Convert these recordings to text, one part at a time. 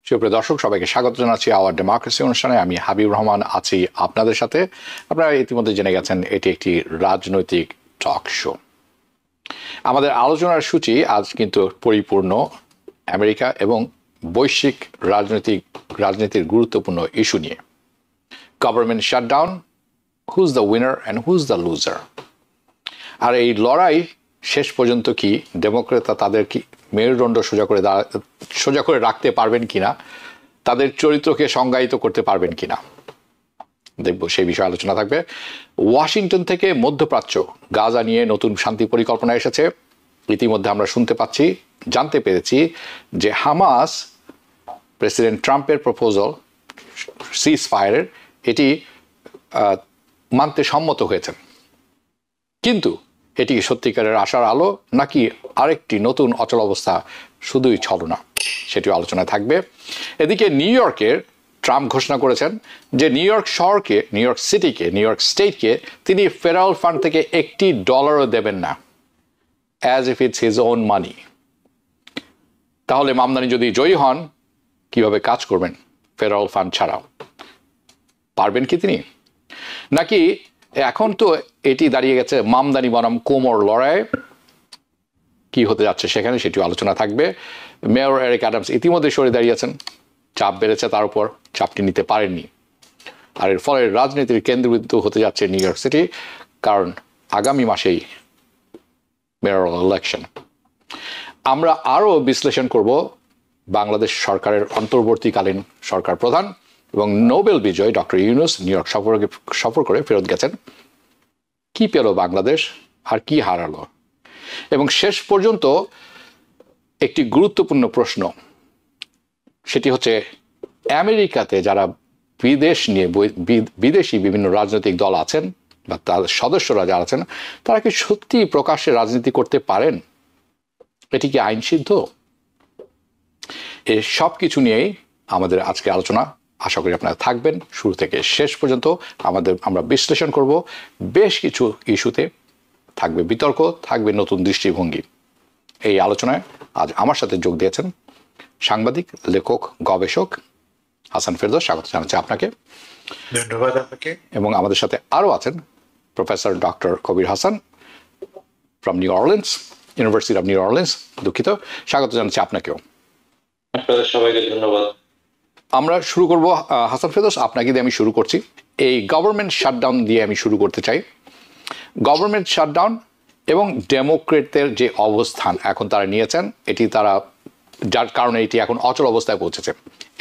সুপ্রিয় দর্শক, সবাইকে স্বাগত জানাচ্ছি আওয়ার ডেমোক্রেসি অনুষ্ঠানে। আমি হাবিব রহমান আছি আপনাদের সাথে। আপনারা ইতিমধ্যে জেনে গেছেন এটি একটি রাজনৈতিক টক শো। আমাদের আলোচনার সূচি আজ কিন্তু পরিপূর্ণ আমেরিকা এবং বৈশ্বিক রাজনীতির গুরুত্বপূর্ণ ইস্যু নিয়ে। Government shutdown, who's the winner and who's the loser. আর এই লড়াই শেষ পর্যন্ত কি ডেমোক্রেটরা তাদের কি মেরুদণ্ড সোজা করে রাখতে পারবেন কিনা, তাদের চরিত্রকে সংজ্ঞায়িত করতে পারবেন কিনা, দেখব সেই বিষয়ে আলোচনা থাকবে। ওয়াশিংটন থেকে মধ্যপ্রাচ্য, গাজা নিয়ে নতুন শান্তি পরিকল্পনা এসেছে। ইতিমধ্যে আমরা জানতে পেরেছি যে হামাস প্রেসিডেন্ট ট্রাম্পের প্রপোজাল সিজ ফায়ারের এটি মানতে সম্মত হয়েছেন। কিন্তু এটি সত্যিকারের আশার আলো নাকি আরেকটি নতুন অচল অবস্থা, শুধুই ছলনা, সেটিও আলোচনায় থাকবে। এদিকে নিউ ইয়র্কের ট্রাম্প ঘোষণা করেছেন যে নিউ ইয়র্ক স্টেটকে তিনি ফেডারেল ফান্ড থেকে $1 দেবেন না, as if it's his own মানি। তাহলে মামদানি যদি জয়ী হন, কিভাবে কাজ করবেন ফেডারেল ফান্ড ছাড়াও? পারবেন কি তিনি? নাকি এখন তো এটি দাঁড়িয়ে গেছে মামদানি বনাম কোমর লড়াই, কি হতে যাচ্ছে সেখানে, সেটিও আলোচনা থাকবে। মেয়র এরিক অ্যাডামস ইতিমধ্যে সরে দাঁড়িয়েছেন, চাপ বেড়েছে তার উপর, চাপটি নিতে পারেননি। আর এর ফলে রাজনীতির কেন্দ্রবিন্দু হতে যাচ্ছে নিউ ইয়র্ক সিটি, কারণ আগামী মাসেই মেয়রাল ইলেকশন। আমরা আরও বিশ্লেষণ করব বাংলাদেশ সরকারের অন্তর্বর্তীকালীন সরকার প্রধান এবং নোবেল বিজয়ী ডক্টর ইউনূস নিউ ইয়র্ক সফর করে ফেরত গেছেন। কি পেল বাংলাদেশ আর কি হারালো? এবং শেষ পর্যন্ত একটি গুরুত্বপূর্ণ প্রশ্ন, সেটি হচ্ছে আমেরিকাতে যারা বিদেশি বিভিন্ন রাজনৈতিক দল আছেন বা তাদের সদস্যরা যারা আছেন, তারা কি সত্যি প্রকাশ্যে রাজনীতি করতে পারেন? এটি কি আইনসিদ্ধ? এই সব কিছু নিয়েই আমাদের আজকে আলোচনা। আশা করি আপনারা থাকবেন শুরু থেকে শেষ পর্যন্ত। আমরা বিশ্লেষণ করব বেশ কিছু ইস্যুতে, থাকবে বিতর্ক, থাকবে নতুন দৃষ্টিভঙ্গি। এই আলোচনায় আজ আমার সাথে যোগ দিয়েছেন সাংবাদিক, লেখক, গবেষক হাসান ফেরদৌস। স্বাগত জানাচ্ছি আপনাকে। ধন্যবাদ আপনাকে। এবং আমাদের সাথে আরও আছেন professor doctor Kabir Hasan from university of new Orleans. দুঃখিত, স্বাগত জানাচ্ছি আপনাকেও। আপনাদের সবাইকে ধন্যবাদ। আমরা শুরু করব। হাসান ফেরদৌস, আপনাকে দিয়ে আমি শুরু করছি। এই গভর্নমেন্ট শাটডাউন দিয়ে আমি শুরু করতে চাই। গভর্নমেন্ট শাটডাউন এবং ডেমোক্রেটদের যে অবস্থান এখন তারা নিয়েছেন, এটি তারা যার কারণে এটি এখন অচল অবস্থায় পৌঁছেছে।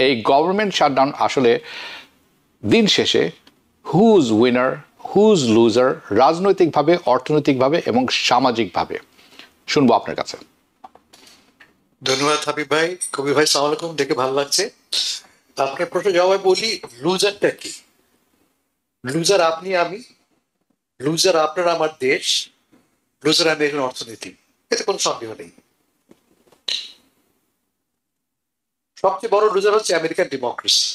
এই গভর্নমেন্ট শাটডাউন আসলে দিন শেষে হুজ উইনার হুজ লুজার, রাজনৈতিকভাবে, অর্থনৈতিকভাবে এবং সামাজিকভাবে, শুনবো আপনার কাছে। ধন্যবাদ হাবিব ভাই। কবির ভাই, সালাম আলাইকুম, দেখে ভালো লাগছে। আপনার প্রশ্ন জবাবে বলি, লুজারটা কি? লুজার আপনি, আমি, লুজার আপনার আমার দেশ, লুজার আমেরিকান অর্থনীতি, এতে কোনো সন্দেহ নেই। সবচেয়ে বড় লুজার হচ্ছে আমেরিকান ডেমোক্রেসি।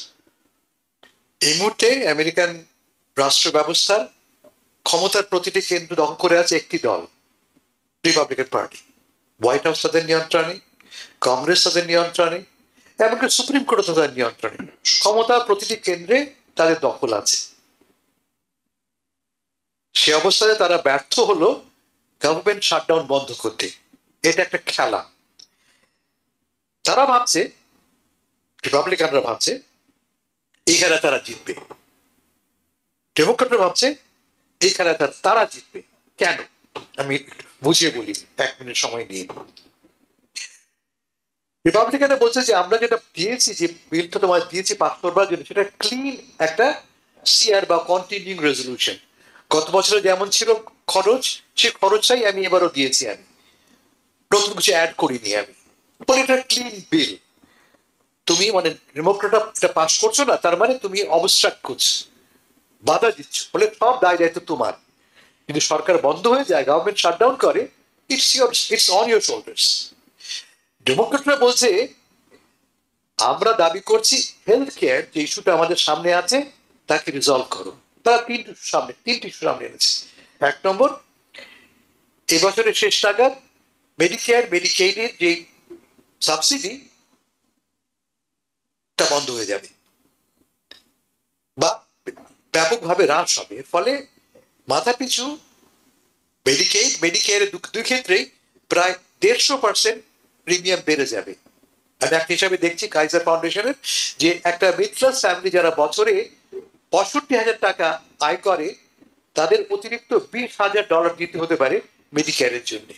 এই মুহূর্তে আমেরিকান রাষ্ট্র ব্যবস্থার ক্ষমতার প্রতিটি কেন্দ্র দখল করে আছে একটি দল, রিপাবলিকান পার্টি। হোয়াইট হাউস তাদের নিয়ন্ত্রণে, কংগ্রেস তাদের নিয়ন্ত্রণে, এমনকি সুপ্রিম কোর্ট তাদের নিয়ন্ত্রণে। ক্ষমতা প্রতিটি কেন্দ্রে তাদের দখল আছে। সে অবস্থায় তারা ব্যর্থ হলো গভর্নমেন্ট শাটডাউন বন্ধ করতে। এটা একটা খেলা। তারা ভাবছে, রিপাবলিকানরা ভাবছে এই খেলা তারা জিতবে, ডেমোক্রেটরা ভাবছে এই খেলা তারা জিতবে। কেন? আমি বুঝিয়ে বলি, 1 মিনিট সময় নিয়ে। রিপাবলিকানরা বলছে যে আমরা যেটা দিয়েছি, যে বিলটা তোমার দিয়েছি পাস করবার জন্য, সেটা ক্লিন একটা সিআর বা কন্টিনিউইং রেজলিউশন। গত বছরে যেমন ছিল খরচ, সে খরচটাই আমি এবারও দিয়েছি। আমি নতুন কিছু অ্যাড করিনি। আমি বলি এটা ক্লিন বিল। তুমি মানে ডেমোক্রেটরা পাস করছো না, তার মানে তুমি অবস্ট্রাক্ট করছো, বাধা দিচ্ছ, বলে সব দায় দায়িত্ব তোমার। কিন্তু সরকার বন্ধ হয়ে যায়, গভর্নমেন্ট শাটডাউন করে, ইটস অন ইউর শোল্ডার্স। ডেমোক্রেটরা বলছে আমরা দাবি করছি হেলথ কেয়ার যে ইস্যুটা আমাদের সামনে আছে তাকে রিজলভ করো। তারা তিনটি ইস্যু সামনে এনেছে। 1 নম্বর, এবছরের শেষ নাগাদ মেডিকেয়ার মেডিকেইডের যে সাবসিডি বন্ধ হয়ে যাবে বা ব্যাপকভাবে হ্রাস হবে। এর ফলে মাথাপিছু মেডিকেয়ারের দুই ক্ষেত্রেই প্রায় 150% প্রিমিয়াম বেড়ে যাবে। আমি একটা হিসাবে দেখছি কাইজার ফাউন্ডেশনের, যে একটা মিডল ক্লাস ফ্যামিলি যারা বছরে 65,000 টাকা আয় করে, তাদের অতিরিক্ত $20,000 দিতে হতে পারে মেডিকেয়ারের জন্য।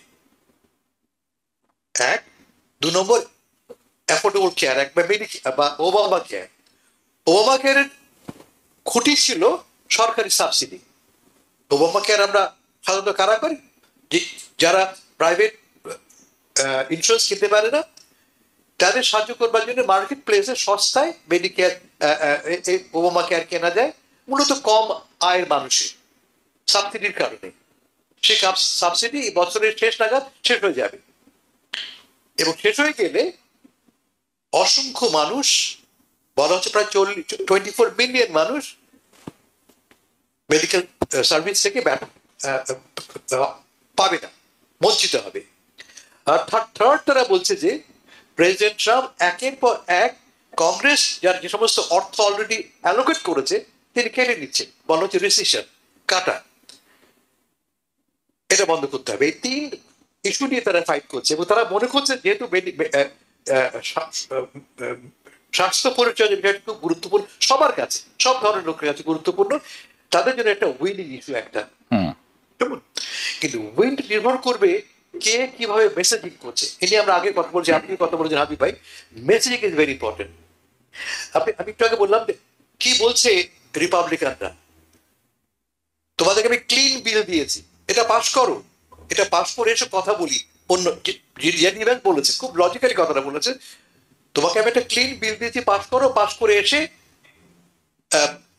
এক। 2 নম্বর, অ্যাফোর্ডেবল কেয়ার বা ওবামা কেয়ার। ওবামা কেয়ারের খুঁটি ছিল সরকারি সাবসিডি। ওবামা কেয়ার আমরা সাধারণত কারা করি? যারা প্রাইভেট ইন্স্যুরেন্স কিনতে পারে না, তাদের সাহায্য করবার জন্য মার্কেট প্লেসে সস্তায় মেডিকেয়ার ওবামা কেয়ার কেনা যায়, মূলত কম আয়ের মানুষের সাবসিডির কারণে। সে সাবসিডি বছরের শেষ নাগাদ শেষ হয়ে যাবে, এবং শেষ হয়ে গেলে অসংখ্য মানুষ, বলা হচ্ছে প্রায় 24 মিলিয়ন মানুষ মেডিকেল সার্ভিস থেকে পাবে না, বঞ্চিত হবে। আর থার্ড তারা বলছে যে প্রেসিডেন্ট ট্রাম্প একের পর এক কংগ্রেস যার যে সমস্ত অর্থ অলরেডি অ্যালোকেট করেছে তিনি কেটে নিচ্ছে। বলা হচ্ছে রিসেশন, কাটা, এটা বন্ধ করতে হবে। এই 3 ইস্যু নিয়ে তারা ফাইট করছে, এবং তারা মনে করছে যেহেতু স্বাস্থ্য পরিচয় বিষয়টি খুব গুরুত্বপূর্ণ সবার কাছে, সব ধরনের লোকের কাছে গুরুত্বপূর্ণ, তাদের জন্য একটা উইনিং ইস্যু একটা। কিন্তু উইন নির্ভর করবে কে কিভাবে মেসেজিং করছে। এ নিয়ে আমরা আগে কথা বলছি, আপনি কথা বলেছেন হাবিব ভাই, মেসেজিং ইজ ভেরি ইম্পর্টেন্ট। আমি একটু আগে বললাম কি বলছে রিপাবলিকানরা, তোমাদেরকে আমি ক্লিন বিল দিয়েছি, এটা পাস করো, এটা পাস করে এসে কথা বলি। অন্য বলেছে, খুব লজিক্যালি কথাটা বলেছে, তোমাকে আমি একটা ক্লিন বিল দিয়েছি, পাস করো, পাস করে এসে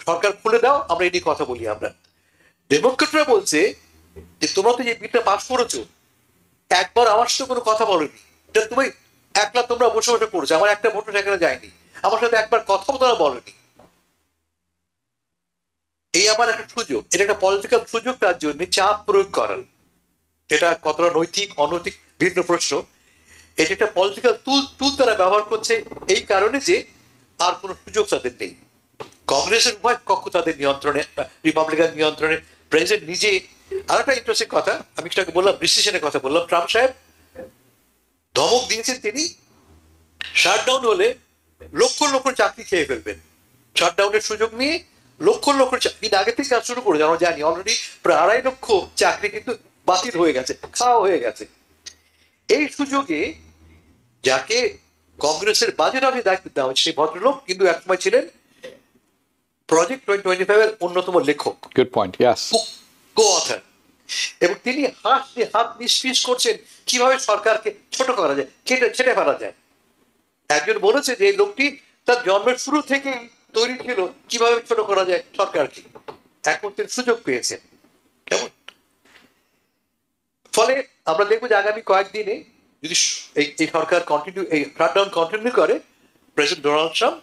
সরকার খুলে দাও, আমরা এই নিয়ে কথা বলি। আমরা ডেমোক্রেটরা বলছে যে তোমরা তো যে বিলটা পাস করেছো, একবার আমার সাথে কোনো কথা বলোনি, তুমি একলা তোমরা বসে বসে করেছো, আমার একটা ভোটও সেখানে যায়নি, আমার সাথে একবার কথা তোমরা বলোনি। এই আমার একটা সুযোগ, এটা একটা পলিটিক্যাল সুযোগ তার জন্য চাপ প্রয়োগ করার। এটা কতটা নৈতিক অনৈতিক ভিন্ন প্রশ্ন। এটা একটা পলিটিক্যাল টুল তারা ব্যবহার করছে এই কারণে যে আর কোনো সুযোগ তাদের নেই। কংগ্রেসের উভয় কক্ষ তাদের নিয়ন্ত্রণে, রিপাবলিকান নিয়ন্ত্রণে। প্রেসিডেন্ট নিজে, আর একটা ইন্টারেস্টিং কথা, আমি সেটাকে বললাম, ডিসিশনের কথা বললাম, ট্রাম্প সাহেব ধমক দিয়েছেন তিনি শাটডাউন হলে লক্ষ লক্ষ চাকরি খেয়ে ফেলবেন। শাটডাউনের সুযোগ নিয়ে লক্ষ লক্ষ চাকরি আগে থেকে কাজ শুরু করে, আমরা জানি অলরেডি প্রায় 2.5 লক্ষ চাকরি কিন্তু বাতিল হয়ে গেছে, খাওয়া হয়ে গেছে। এই সুযোগে যাকে কংগ্রেসের বাজেট অফিসে দায়িত্ব দেওয়া হয়েছে, সেই ভদ্রলোক কিন্তু একসময় ছিলেন প্রজেক্ট 2025 এর অন্যতম লেখক, গুড পয়েন্ট, ইয়েস, কো-অথর। এবং তিনি হাত নিষ্পিস করছেন কিভাবে সরকারকে ছোট করা যায়, ছেটে ফেলা যায়। একজন বলেছে যে এই লোকটি তার জন্মের শুরু থেকেই তৈরি ছিল কিভাবে ছোট করা যায় সরকারকে, এখন তিনি সুযোগ পেয়েছেন। কেমন? ফলে আমরা দেখবো যে আগামী কয়েকদিনে যদি এই সরকার এই শাটডাউন কন্টিনিউ করে, প্রেসিডেন্ট ডোনাল্ড ট্রাম্প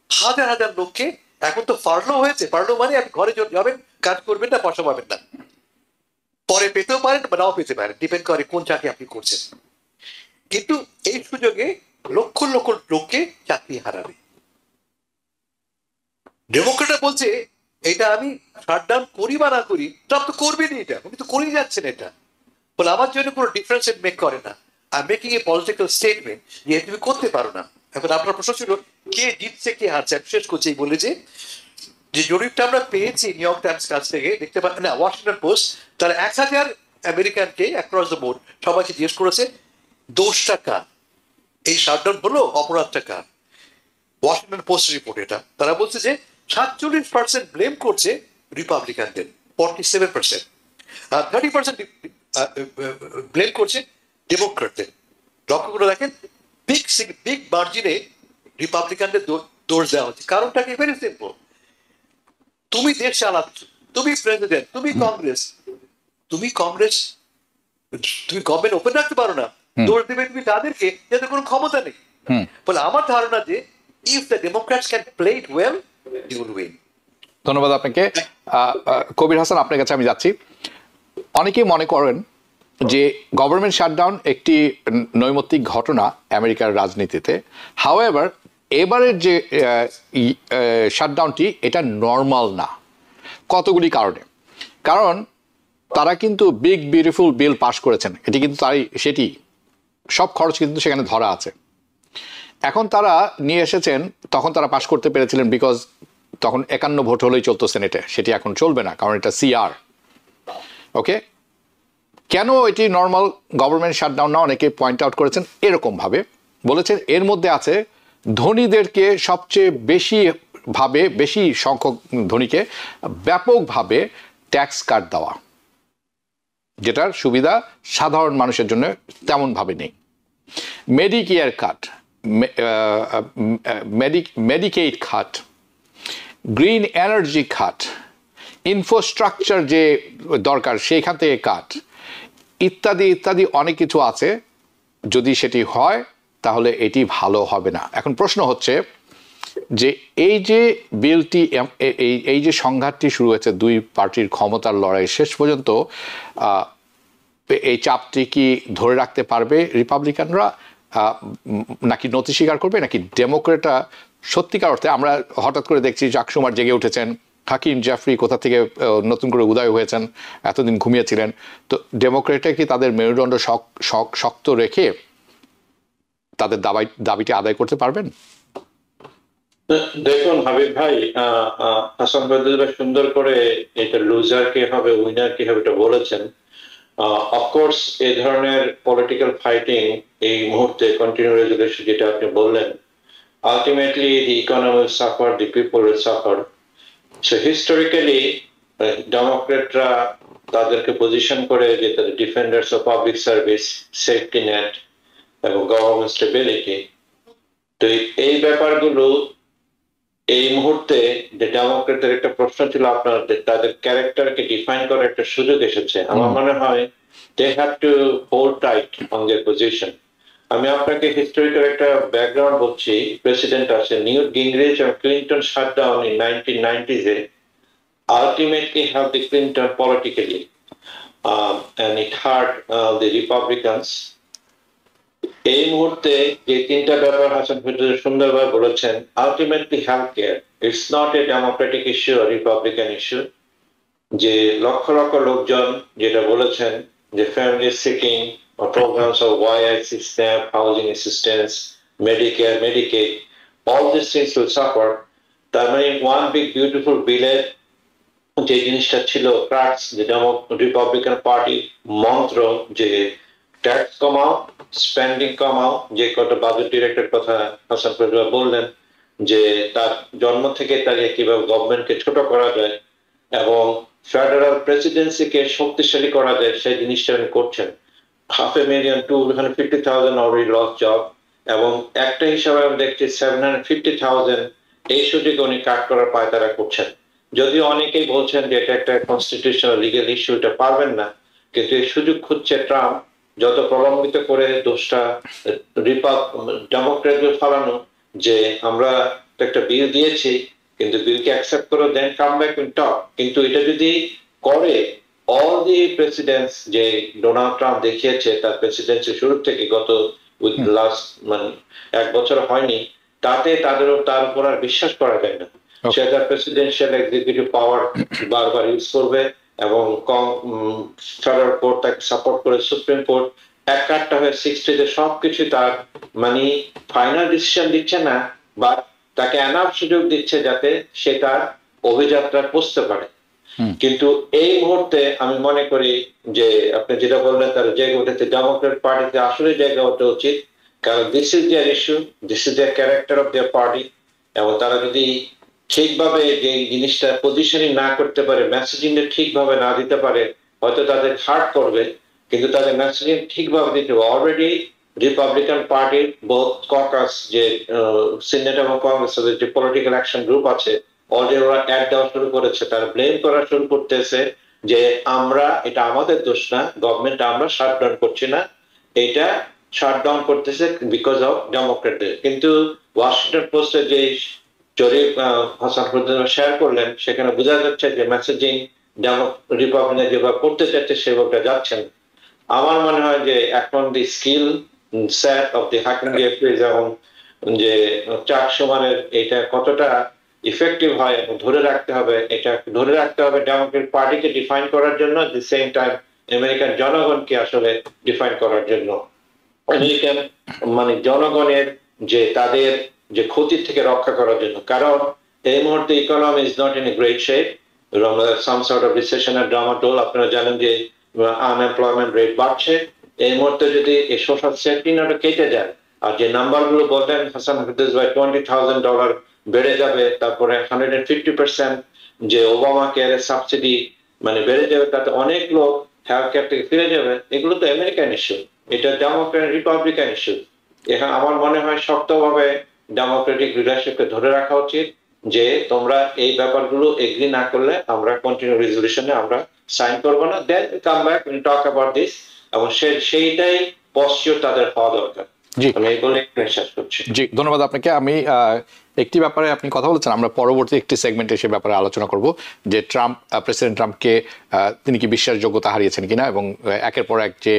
হাজার হাজার লোককে, এখন তো ফার্লো হয়েছে, ফার্লো মানে আপনি ঘরে যাবেন, কাজ করবেন না, পয়সা পাবেন না, পরে পেতেও পারেন বা নাও পেতে পারেন, ডিপেন্ড করে কোন চাকরি আপনি করছেন। কিন্তু এই সুযোগে লক্ষ লক্ষ লোককে চাকরি হারাবে। ডেমোক্রেটরা বলছে এটা আমি শাটডাউন করি বা না করি, ট্রাম্প তো করবেনি, এটা উনি তো করেই যাচ্ছেন। এটা বলে আমার জন্য কোনো ডিফারেন্স মেক করে না, I making a political statement যে তুমি করতে পারো না। এখন আপনার প্রশ্ন ছিল কে জিতছে কে হারছে, শেষ করছি বলে যে জরিপটা আমরা পেয়েছি নিউ ইয়র্ক টাইমস কাছ থেকে, দেখতে পাচ্ছেন না, ওয়াশিংটন পোস্ট, তারা 1000 আমেরিকানকে অ্যাক্রস দ্য বোর্ড সবাইকে জিজ্ঞেস করেছে দোষটা কার, এই শাটডাউন হলো অপরাধটা কার। ওয়াশিংটন পোস্ট রিপোর্ট এটা, তারা বলছে যে 47% ব্লেম করছে রিপাবলিকানদের, 47%, আর 30% ব্লেম করছে ডেমোক্রেটদের। লক্ষ্য করে দেখেন বিগ মার্জিনে রিপাবলিকানদের দোষ দেওয়া হচ্ছে। কারণটা কি? ভেরি সিম্পল, তুমি দেশ চালাচ্ছ, তুমি প্রেসিডেন্ট, তুমি কংগ্রেস, তুমি গভর্নমেন্ট ওপেন রাখতে পারো না, দোষ দেবে তুমি তাদেরকে যাদের কোনো ক্ষমতা নেই। বলে আমার ধারণা যে if the Democrats can play it well, they will win. ধন্যবাদ আপনাকে। কবির হাসান, আপনার কাছে আমি যাচ্ছি। অনেকেই মনে করেন যে গভর্নমেন্ট শাটডাউন একটি নৈমিত্তিক ঘটনা আমেরিকার রাজনীতিতে। হাউএভার এবারের যে শাটডাউনটি এটা নর্মাল না কতগুলি কারণে। কারণ তারা কিন্তু বিগ বিউটিফুল বিল পাস করেছেন, এটি কিন্তু তাই সেটি সব খরচ কিন্তু সেখানে ধরা আছে। এখন তারা নিয়ে এসেছেন, তখন তারা পাশ করতে পেরেছিলেন বিকজ তখন 51 ভোট হলেই চলতো সেনেটে, সেটি এখন চলবে না কারণ এটা সিআর। ওকে, কেন এটি নর্মাল গভর্নমেন্ট শাটডাউন না অনেকে পয়েন্ট আউট করেছেন এরকম ভাবে বলেছেন। এর মধ্যে আছে ধনীদেরকে সবচেয়ে বেশি সংখ্যক ধনীকে ব্যাপকভাবে ট্যাক্স কাট দেওয়া, যেটার সুবিধা সাধারণ মানুষের জন্য তেমন ভাবে নেই। মেডিকেয়ার কাট, মেডিকেড খাত, গ্রিন এনার্জি খাত, ইনফ্রাস্ট্রাকচার যে দরকার সেইখান থেকে কাট, ইত্যাদি ইত্যাদি অনেক কিছু আছে। যদি সেটি হয় তাহলে এটি ভালো হবে না। এখন প্রশ্ন হচ্ছে যে এই যে বিলটি, এই যে সংঘাতটি শুরু হয়েছে দুই পার্টির ক্ষমতার লড়াই, শেষ পর্যন্ত এই চাপটি কি ধরে রাখতে পারবে রিপাবলিকানরা, নাকি নতি স্বীকার করবে, নাকি ডেমোক্রেটরা সত্যিকার অর্থে? আমরা হঠাৎ করে দেখছি জাক শুমার জেগে উঠেছেন, হাকিম জেফরি কোথা থেকে নতুন করে উদয় হয়েছেন, এতদিন ঘুমিয়েছিলেন। তো ডেমোক্রেটরা কি তাদের মেরুদণ্ড শক্ত রেখে তাদের দাবিটি আদায় করতে পারবেন? দেখুন হাবিব ভাই, হাসান ভাই সুন্দর করে এটা লুজার কে হবে উইনার কি হবে এটা বলেছেন। অফকোর্স এই ধরনের পলিটিক্যাল ফাইটিং এই মুহূর্তে কন্টিনিউ রেজুলেশন যেটা আপনি বললেন, ultimately the economy will suffer, the people will suffer. So historically ডেমোক্রেটরা তাদেরকে পজিশন করে যে তাদের defenders of public service, safety net এবং গভর্নমেন্ট স্টেবিলিটি। তো এই ব্যাপারগুলো এই মুহূর্তে যে ডেমোক্রেটদের একটা প্রশ্ন ছিল আপনাদের, তাদের ক্যারেক্টারকে ডিফাইন করার একটা সুযোগ এসেছে। আমার মনে হয় they have to hold tight on their position. আমি আপনাকে হিস্টোরিক্যাল একটা ব্যাকগ্রাউন্ড বলছি। প্রেসিডেন্ট আছে নিউট গিংরিচ এবং Clinton shutdown in 1990s ultimately helped the Clinton politically, and it hurt the Republicans. এই মুহূর্তে যে তিনটা ব্যাপার হাসান ফিরোজ সুন্দরভাবে বলেছেন, ultimately health care, it's not a Democratic issue আর রিপাবলিকান ইস্যু। যে লক্ষ লক্ষ লোকজন যেটা বলেছেন যে family seeking programs of YIC, SNAP, housing assistance, Medicare, Medicaid, all these things will suffer. তার মানে one big beautiful bill-এর যে জিনিসটা ছিল ক্রাক্স, যে রিপাবলিকান পার্টি মন্ত্র যে ট্যাক্স কমাও, স্পেন্ডিং কমাও, যে কত বাজেট ডিরেক্টর কথা হাসান ফিরোজ বললেন যে তার জন্ম থেকে তাকে কিভাবে গভর্নমেন্টকে ছোট করা যায় এবং ফেডারেল প্রেসিডেন্সিকে শক্তিশালী করা যায় সেই জিনিসটা উনি করছেন। 500,000 to 250,000 already lost job, এবং একটা হিসাবে আমি দেখছি 750,000 এই সুযোগে উনি কাট করার পায়তারা করছেন। যদিও অনেকেই বলছেন যে এটা একটা কনস্টিটিউশনাল লিগ্যাল ইস্যু, এটা পারবেন না, কিন্তু এই সুযোগ খুঁজছে ট্রাম্প যত প্রলম্বিত করে দোষটা ডেমোক্রেটদের ফালানো যে আমরা একটা বিল দিয়েছি কিন্তু বিলকে অ্যাকসেপ্ট করো, দেন কাম ব্যাক এন্ড টক। কিন্তু এটা যদি করে, অল দি প্রেসিডেন্টস যে ডোনাল্ড ট্রাম্প দেখিয়েছে তার প্রেসিডেন্সি শুরু থেকে গত লাস্ট মানে 1 বছর হয়নি, তাতে তার উপর আর বিশ্বাস করা যায় না। সে তার প্রেসিডেন্সিয়াল এক্সিকিউটিভ পাওয়ার বারবার ইউজ করবে এবং ফেডারেল কোর্ট তাকে সাপোর্ট করে, সুপ্রিম কোর্ট এক কাটটা হয়ে 60-তে সবকিছু তার মানে ফাইনাল ডিসিশন দিচ্ছে না, বা তাকে এনাফ সুযোগ দিচ্ছে যাতে সে তার অভিযাত্রা পৌঁছতে পারে। কিন্তু এই মুহূর্তে আমি মনে করি যে আপনি যেটা বললেন তার জায়গা উঠেছে, ডেমোক্রেট পার্টিতে আসলে জায়গা ওঠা উচিত, কারণ this is their issue, this is their character of their party. এবং তারা যদি ঠিকভাবে যে জিনিসটা পজিশনিং না করতে পারে, মেসেজিং ঠিকভাবে না দিতে পারে, হয়তো তাদের হার্ট করবে, কিন্তু তাদের মেসেজিং ঠিকভাবে দিতে হবে। অলরেডি রিপাবলিকান পার্টির বোথ ককাস যে সিনেট এবং কংগ্রেসের যে পলিটিক্যাল অ্যাকশন গ্রুপ আছে, অলরেডি ওরা অ্যাড দেওয়া শুরু করেছে, তারা ব্লেম করা শুরু করতেছে যে আমরা, এটা আমাদের দোষ না, গভর্নমেন্ট আমরা শাটডাউন করছি না, এটা শাটডাউন করতেছে বিকজ অফ ডেমোক্রেটদের। কিন্তু ওয়াশিংটন পোস্টের যে জরিপ হাসান ফিরোজ শেয়ার করলেন সেখানে বোঝা যাচ্ছে যে মেসেজিং রিপাবলিকান যেভাবে করতে চাচ্ছে সেভাবে যাচ্ছেন। আমার মনে হয় যে এখন the skill set of the Hakeem Jeffries এবং যে চার সমানের এটা কতটা ইফেক্টিভ হয় এবং ধরে রাখতে হবে, এটা ধরে রাখতে হবে ডেমোক্রেট পার্টিকে ডিফাইন করার জন্য, এট দি সেম টাইম আমেরিকান জনগণকে আসলে ডিফাইন করার জন্য, আমেরিকান মানে জনগণের যে তাদের যে ক্ষতির থেকে রক্ষা করার জন্য। কারণ এই মুহূর্তে economy is not in a great shape, some sort of recession এর ডামাডোল। আপনারা জানেন যে আনএমপ্লয়মেন্ট রেট বাড়ছে। এই মুহূর্তে যদি এই সোশ্যাল সেফটি নেট কেটে যায়, আর যে নাম্বারগুলো বললেন হাসান হাফিজ ভাই, $20,000 বেড়ে যাবে, তারপরে 150% যে ওবামা কেয়ারের সাবসিডি মানে বেড়ে যাবে, তাতে অনেক লোক হেলথ কেয়ার থেকে ফিরে যাবে। এগুলো তো আমেরিকান ইস্যু, এটা ডেমোক্রেট রিপাবলিকান ইস্যু। এখানে আমার মনে হয় শক্তভাবে ডেমোক্রেটিক লিডারশিপকে ধরে রাখা উচিত যে তোমরা এই ব্যাপারগুলো এগ্রি না করলে আমরা কন্টিনিউ রেজলিউশনে আমরা সাইন করবো না, then come back will talk about this. এবং সেইটাই পশ্চিম তাদের হওয়া দরকার। আমি এই বলে শেষ করছি। জি, ধন্যবাদ আপনাকে। আমি একটি ব্যাপারে আপনি কথা বলেছেন, আমরা পরবর্তী একটি সেগমেন্টে সে ব্যাপারে আলোচনা করব যে প্রেসিডেন্ট ট্রাম্পকে তিনি কি বিশ্বাসযোগ্যতা হারিয়েছেন কিনা, এবং একের পর এক যে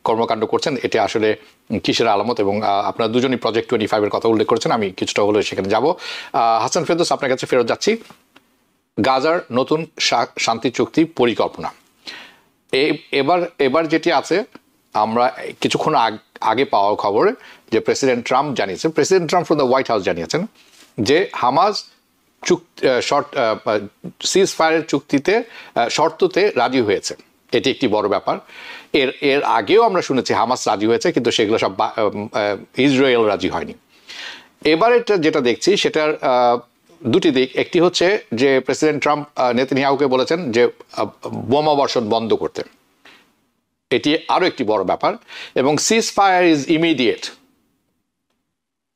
কর্মকাণ্ড করছেন এটা আসলে কিসের আলামত, এবং আপনারা দুজনই প্রজেক্ট 25-এর কথা উল্লেখ করেছেন। আমি কিছুটা হলেও সেখানে যাব। হাসান ফেরদৌস, আপনার কাছে ফেরত যাচ্ছি। গাজার নতুন শান্তি চুক্তি পরিকল্পনা এবার যেটি আছে, আমরা কিছুক্ষণ আগে পাওয়া খবরে যে president Trump from the white house জানিয়েছেন যে হামাস সিজ ফায়ারের চুক্তিতে শর্ততে রাজি হয়েছে। এটি একটি বড় ব্যাপার। এর আগেও আমরা শুনেছি হামাস রাজি হয়েছে, কিন্তু সেগুলো সব ইসরায়েল রাজি হয়নি। এবার যেটা দেখছি সেটার দুটি দিক। একটি হচ্ছে যে প্রেসিডেন্ট ট্রাম্প নেতানিয়াহুকে বলেছেন যে বোমা বর্ষণ বন্ধ করতে, এটি আরো একটি বড় ব্যাপার। এবং সিজ ফায়ার ইজ ইমিডিয়েট,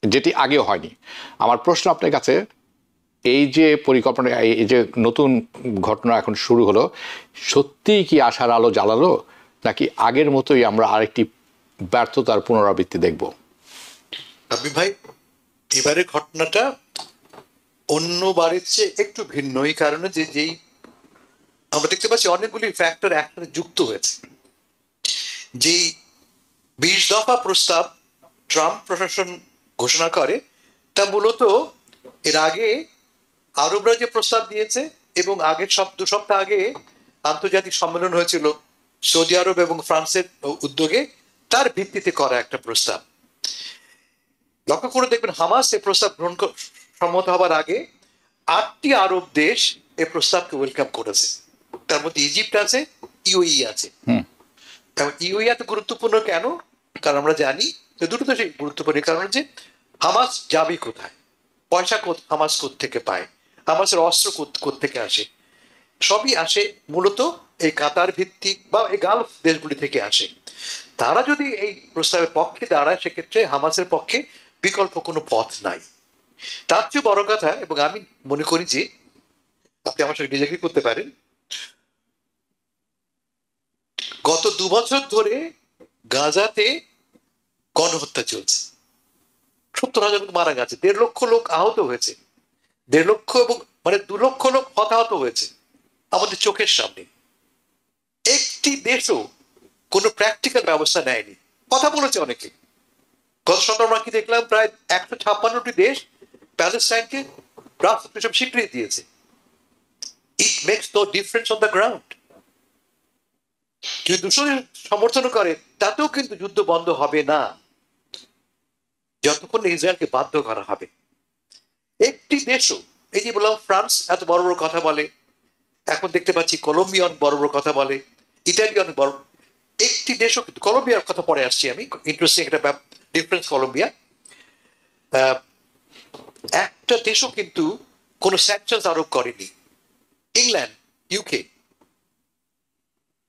যেটি আগেও হয়নি। আমার প্রশ্ন আপনার কাছে, এই যে পরিকল্পনা, এই যে নতুন ঘটনা এখন শুরু হলো, সত্যিই কি আশার আলো জ্বালালো, নাকি আগের মতোই আমরা আরেকটি ব্যর্থতার পুনরাবৃত্তি দেখব? আপনি ভাই, এবারে ঘটনাটা অন্যবারের চেয়ে একটু ভিন্ন এই কারণে যে যেই আমরা দেখতে পাচ্ছি অনেকগুলি ফ্যাক্টর একসাথে যুক্ত হয়েছে। যেই 20 দফা প্রস্তাব ট্রাম্প প্রশাসন ঘোষণা করে, তা মূলত এর আগে আরবরা যে প্রস্তাব দিয়েছে, এবং আগের 2 সপ্তাহ আগে আন্তর্জাতিক সম্মেলন হয়েছিল সৌদি আরব এবং ফ্রান্সের উদ্যোগে, তার ভিত্তিতে করা একটা প্রস্তাব। লক্ষ্য করে দেখবেন হামাস এই প্রস্তাব গ্রহণ সম্মত হবার আগে 8টি আরব দেশ এই প্রস্তাবকে ওয়েলকাম করেছে। তার মধ্যে ইজিপ্ট আছে, ইউএই আছে। এবং ইউএই এত গুরুত্বপূর্ণ কেন? কারণ আমরা জানি যে দুটো দেশে গুরুত্বপূর্ণ কারণ যে হামাস যাবে কোথায়, পয়সা হামাস থেকে পায়, হামাসের অস্ত্র থেকে আসে, সবই আসে মূলত এই কাতার ভিত্তিক বা এই গালফ দেশগুলি থেকে আসে। তারা যদি এই প্রস্তাবের পক্ষে দাঁড়ায়, সেক্ষেত্রে হামাসের পক্ষে বিকল্প কোনো পথ নাই। তার চেয়ে বড় কথা, এবং আমি মনে করি যে আপনি আমার সঙ্গে ডিসএগ্রি করতে পারেন, গত 2 বছর ধরে গাজাতে গণহত্যা চলছে। 70,000 লোক মারা গেছে, 1.5 লক্ষ লোক আহত হয়েছে, 1.5 লক্ষ এবং 2 লক্ষ লোক হতাহত হয়েছে আমাদের চোখের সামনে। একটি দেশও কোনো প্র্যাকটিক্যাল ব্যবস্থা নেয়নি। কথা বলেছে অনেকে। গত সপ্তাহে আমরা কি দেখলাম, প্রায় 156টি দেশ প্যালেস্টাইনকে রাষ্ট্র হিসেবে স্বীকৃতি দিয়েছে। It makes no difference on the ground. যদি দুশো সমর্থন করে, তাতেও কিন্তু যুদ্ধ বন্ধ হবে না যতক্ষণ ইসরায়েলকে বাধ্য করা হবে। একটি দেশও, এই যে বললাম ফ্রান্স এত বড় বড় কথা বলে, এখন দেখতে পাচ্ছি কলম্বিয়ান বড় বড় কথা বলে, ইটালিয়ান বড়, একটি দেশও কিন্তু, কলম্বিয়ার কথা পরে আসছি আমি, ইন্টারেস্টিং একটা ডিফারেন্স কলম্বিয়া, একটা দেশও কিন্তু কোনো স্যাংশনস আরোপ করেনি। ইংল্যান্ড, ইউকে,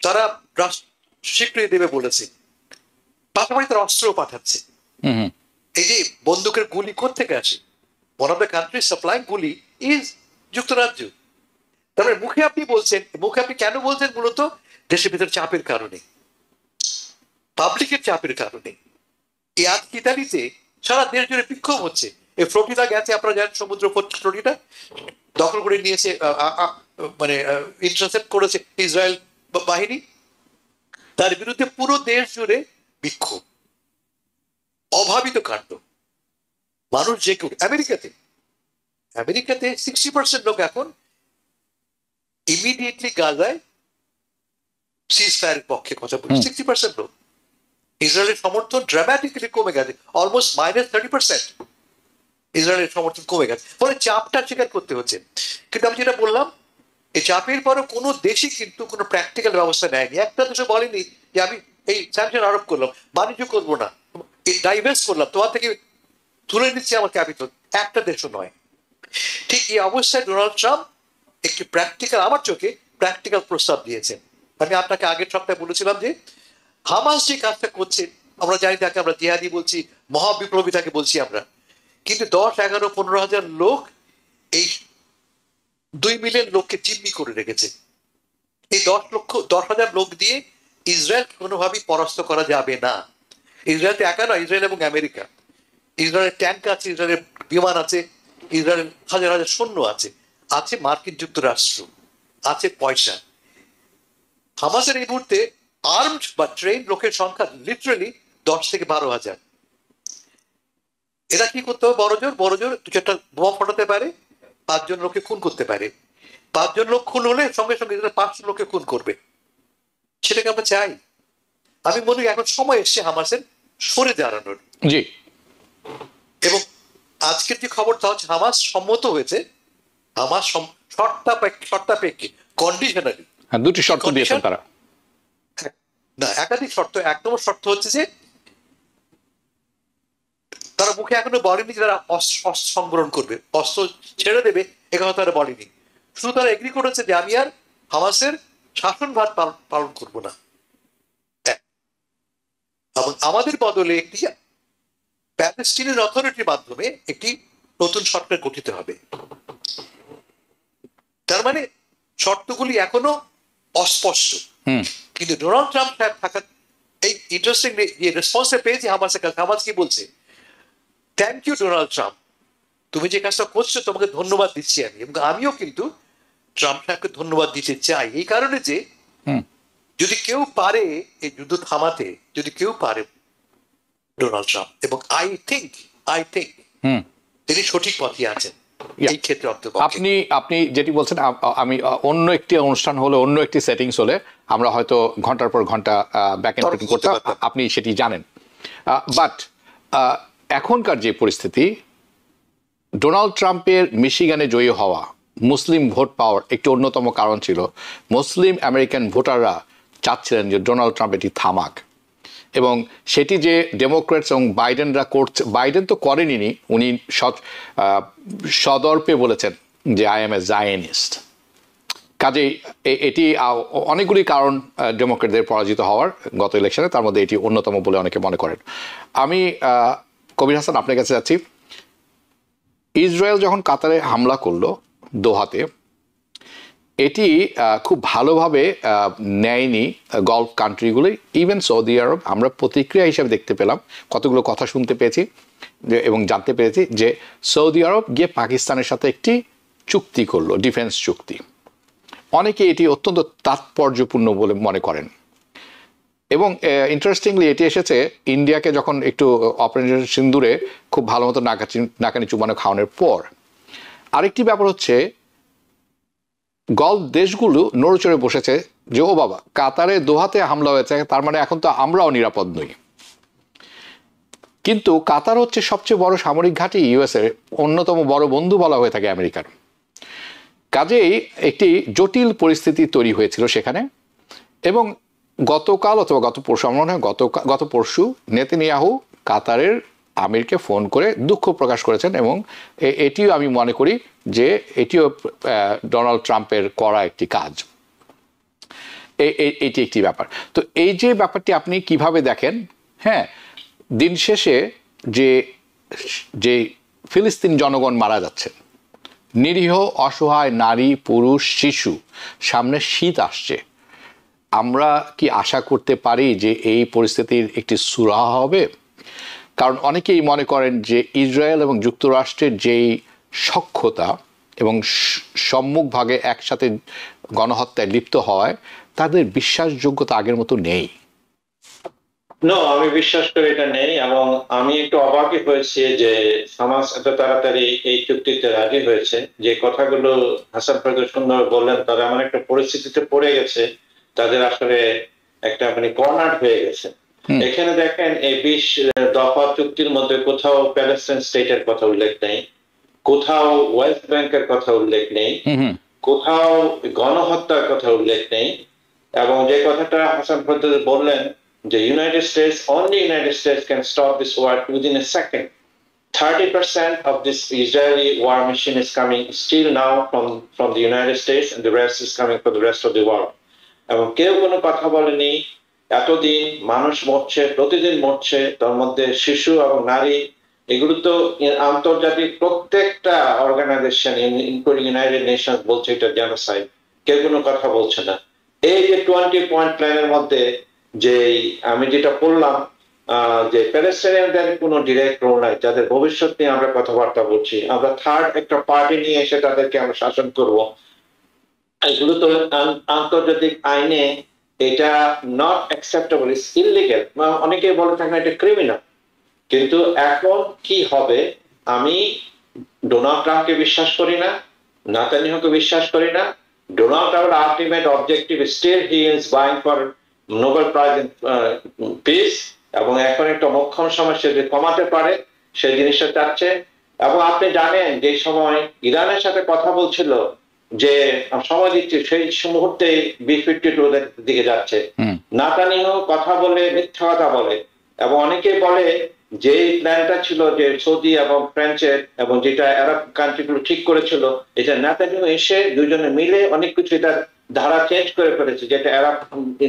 তারা স্বীকৃতি দেবে বলেছে, পাশাপাশি তারা অস্ত্র পাঠাচ্ছে। এই যে বন্দুকের গুলি কোত্থেকে আসে? One of the country supply গুলি ইজ যুক্তরাজ্য। তারপরে মুখে আপনি বলছেন, মুখে আপনি কেন বলছেন? মূলত দেশের ভিতরে চাপের কারণে, পাবলিকের চাপের কারণে। এই আজকে ইতালিতে সারা দেশ জুড়ে বিক্ষোভ হচ্ছে। এই ফ্লোরিডা গেছে, আপনারা জানেন, সমুদ্র ফ্লোরিডা দখল করে নিয়েছে, মানে ইন্টারসেপ্ট করেছে ইসরায়েল বাহিনী। তার বিরুদ্ধে পুরো দেশ জুড়ে বিক্ষোভ, অভাবিত কাণ্ড। মানুষ যে কেউ আমেরিকাতে 60% লোক এখন ইমিডিয়েটলি গাজায় সিজ ফায়ারের পক্ষে কথা বলছে। 60% লোক। ইসরায়েলের সমর্থন ড্রামাটিক্যালি কমে গেছে, অলমোস্ট -30%। ইসরায়েলের সমর্থন কমে গেছে, ফলে চাপটা স্বীকার করতে হচ্ছে। কিন্তু আমি যেটা বললাম, এই চাপের পরে কোনো দেশই কিন্তু কোনো প্র্যাকটিক্যাল ব্যবস্থা নেয়নি। একটা দেশে বলেনি যে আমি এই স্যাংশন আরোপ করলাম, বাণিজ্য করবো না, ডাইভার্স করলাম, তোমার থেকে তুলে নিচ্ছি আমার ক্যাপিটাল। একটা দেশও নয়। ঠিক এই অবস্থায় ডোনাল্ড ট্রাম্প একটি প্র্যাকটিক্যাল, আমার চোখে প্র্যাকটিক্যাল প্রস্তাব দিয়েছেন। আমি আপনাকে আগের সপ্তাহে বলেছিলাম যে হামাস যে কাজটা করছে, আমরা জানি তাকে আমরা জিহাদি বলছি, মহাবিপ্লবী তাকে বলছি আমরা, কিন্তু 10, 11, 15,000 লোক এই 2 মিলিয়ন লোককে জিম্মি করে রেখেছে। এই 10,000 লোক দিয়ে ইসরায়েল কোনোভাবেই পরাস্ত করা যাবে না। ইসরায়েল তো একা নয়, ইসরায়েল এবং আমেরিকা। ইসরায়েলের ট্যাঙ্ক আছে, ইসরায়েলের বিমান আছে, ইসরায়েলের হাজার হাজার সৈন্য আছে, আছে মার্কিন যুক্তরাষ্ট্র, আছে পয়সা। হামাসের এই মুহূর্তে আর্মড বা ট্রেন লোকের সংখ্যা লিটারালি 10 থেকে 12,000। এরা কি করতে হবে? বড়জোর 2-4টা বোমা ফাটাতে পারে, 5 জন লোককে খুন করতে পারে। 5 জন লোক খুন হলে সঙ্গে সঙ্গে 500 লোককে খুন করবে। সেটাকে আমরা চাই। আমি মনে করি এখন সময় এসছে হামাসের সরে দাঁড়ানোর। জি। এবং আজকের যে খবরটা হচ্ছে, হামাস সম্মত হয়েছে, হামাস শর্তাপেক্ষে কন্ডিশনালি, দুটি শর্ত দিয়েছেন তারা। না, একাধিক শর্ত। 1 নম্বর শর্ত হচ্ছে যে তারা মুখে এখনো বলেনি যে তারা অস্ত্র সংবরণ করবে, অস্ত্র ছেড়ে দেবে, একথা তারা বলেনি। শুধু তারা এগ্রি করেছে যে আমি আর হামাসের শাসনভার পালন করব না, এবং আমাদের বদলে একটি প্যালেস্টিনিয়ান অথরিটির মাধ্যমে একটি নতুন সরকার গঠিত হবে। তার মানে শর্তগুলি এখনো অস্পষ্ট। কিন্তু ডোনাল্ড ট্রাম্প সাহেব থাকা এই ইন্টারেস্টিং যে রেসপন্সে পেয়েছি হামাসের কাছে, হামাস কি বলছে? থ্যাংক ইউ ডোনাল্ড ট্রাম্প, তুমি যে কাজটা করছো তোমাকে ধন্যবাদ দিচ্ছি আমি। এবং আমিও কিন্তু ট্রাম্প সাহেবকে ধন্যবাদ দিতে চাই এই কারণে যে যদি কেউ পারে এই যুদ্ধ থামাতে, যদি কেউ পারে, ডোনাল্ড ট্রাম্প। এবং আই থিঙ্ক তিনি সঠিক পথে আছেন এই ক্ষেত্রে। আপনি যেটি বলছেন, আমি অন্য একটি অনুষ্ঠান হলে, অন্য একটি সেটিংস হলে আমরা হয়তো ঘন্টার পর ঘন্টা ব্যাক এন্ড ফোর্থ করতে, আপনি সেটি জানেন। বাট এখনকার যে পরিস্থিতি, ডোনাল্ড ট্রাম্পের মিশিগানে জয়ী হওয়া, মুসলিম ভোট পাওয়ার একটি অন্যতম কারণ ছিল মুসলিম আমেরিকান ভোটাররা চাচ্ছিলেন যে ডোনাল্ড ট্রাম্প এটি থামাক। এবং সেটি যে ডেমোক্রেটস এবং বাইডেনরা করছে, বাইডেন তো করেনি, উনি সদর্পে বলেছেন যে আই এম এ জায়নিস্ট। কাজেই এটি অনেকগুলি কারণ ডেমোক্রেটদের পরাজিত হওয়ার গত ইলেকশনে, তার মধ্যে এটি অন্যতম বলে অনেকে মনে করেন। আমি কবির হাসান আপনার কাছে যাচ্ছি। ইসরায়েল যখন কাতারে হামলা করলো দোহাতে, এটি খুব ভালোভাবে নেয়নি গলফ কান্ট্রিগুলি, ইভেন সৌদি আরব। আমরা প্রতিক্রিয়া হিসেবে দেখতে পেলাম, কতগুলো কথা শুনতে পেয়েছি এবং জানতে পেরেছি যে সৌদি আরব গিয়ে পাকিস্তানের সাথে একটি চুক্তি করলো, ডিফেন্স চুক্তি। অনেকে এটি অত্যন্ত তাৎপর্যপূর্ণ বলে মনে করেন। এবং ইন্টারেস্টিংলি এটি এসেছে ইন্ডিয়াকে যখন একটু অপারেশন সিন্দুরে খুব ভালো মতো নাকানি চুবানো খাওয়ানোর পর। আরেকটি ব্যাপার হচ্ছে, গলফ দেশগুলো নড়েচড়ে বসেছে যে ও বাবা, কাতারে দোহাতে হামলা হয়েছে, তার মানে এখন তো আমরাও নিরাপদ নই। কিন্তু কাতার হচ্ছে সবচেয়ে বড় সামরিক ঘাঁটি, ইউএসএর অন্যতম বড় বন্ধু বলা হয়ে থাকে আমেরিকার। কাজেই একটি জটিল পরিস্থিতি তৈরি হয়েছিল সেখানে। এবং গতকাল অথবা গত পরশু, আমার মনে হয় গত পরশু, নেতানিয়াহু কাতারের আমিরকে ফোন করে দুঃখ প্রকাশ করেছেন। এবং এটিও আমি মনে করি যে এটিও ডোনাল্ড ট্রাম্পের করা একটি কাজ। এটি একটি ব্যাপার। তো এই যে ব্যাপারটি আপনি কিভাবে দেখেন? হ্যাঁ, দিন শেষে যে ফিলিস্তিন জনগণ মারা যাচ্ছে, নিরীহ অসহায় নারী, পুরুষ, শিশু, সামনে শীত আসছে, আমরা কি আশা করতে পারি যে এই পরিস্থিতির একটি সুরাহা হবে? কারণ অনেকেই মনে করেন যে ইসরায়েল এবং যুক্তরাষ্ট্রের যেই সখ্যতা এবং সম্মুখভাগে একসাথে গণহত্যায় লিপ্ত হওয়ায় তাদের বিশ্বাসযোগ্যতা আগের মতো নেই। নো, আমি বিশ্বাস করি এটা নেই, এবং আমি একটু অবাকই হয়েছি যে হামাস এত তাড়াতাড়ি এই চুক্তিতে রাজি হয়েছে। যে কথাগুলো হাসান ফেরদৌস সুন্দর বললেন, তারা এমন একটা পরিস্থিতিতে পড়ে গেছে, তাদের আসলে একটা মানে কর্নার হয়ে গেছে। এখানে দেখেন এই 20 দফা চুক্তির মধ্যে কোথাও প্যালেস্টাইন স্টেটের কথা উল্লেখ নেই, কোথাও ওয়েস্ট ব্যাংকের কথা উল্লেখ নেই, কোথাও গণহত্যার কথা উল্লেখ নেই। এবং যে কথাটা হাসান ফেরদৌস বললেন যে United States can stop this war within a second. 30% of this Israeli war machine is coming still now from the United States, and the rest is coming from the rest of the world. এবং কেউ কোনো কথা বলেনি। এতদিন মানুষ মরছে, প্রতিদিন মরছে, তার মধ্যে শিশু এবং নারী, এগুলো তো আন্তর্জাতিক প্রত্যেকটা অর্গানাইজেশন ইনক্লুডিং ইউনাইটেড নেশনস বলছে এটা জেনোসাইড। কেউ কোনো কথা বলছে না। এই যে 20 পয়েন্ট প্ল্যানের মধ্যে যে আমি যেটা বললাম, যে প্যালেস্টাইনিয়ানদের কোনো ডিরেক্ট রোল নাই, যাদের ভবিষ্যৎ নিয়ে আমরা কথাবার্তা বলছি, আমরা থার্ড একটা পার্টি নিয়ে এসে তাদেরকে আমরা শাসন করব, এগুলো তো আন্তর্জাতিক আইনে এটা নট অ্যাকসেপ্টেবল, ইটস ইললিগ্যাল। অনেকে বলে থাকেন এটা ক্রিমিনাল। কিন্তু এখন কি হবে, আমি ডোনাল্ড ট্রাম্পকে বিশ্বাস করি না, নেতানিয়াহুকে বিশ্বাস করি না। ডোনাল্ড ট্রাম্পের ultimate objective still he is buying for Nobel prize in peace, এবং এখন একটা মোক্ষম সমস্যা যে কমাতে পারে সেই জিনিসটা চাচ্ছে। এবং আপনি জানেন যে সময় ইরানের সাথে কথা বলছিল যে সময় দিচ্ছে, সেই মুহূর্তে B-52 দিকে যাচ্ছে। নেতানিয়াহু কথা বলে, মিথ্যা কথা বলে, এবং অনেকে বলে যে প্ল্যানটা ছিল যে সৌদি এবং ফ্রেঞ্চের এবং যেটা আরব কান্ট্রিগুলো ঠিক করেছিল, এটা নেতানিয়াহু এসে দুজনে মিলে অনেক কিছু এটা ধারা চেঞ্জ করে ফেলেছে, যেটা আরব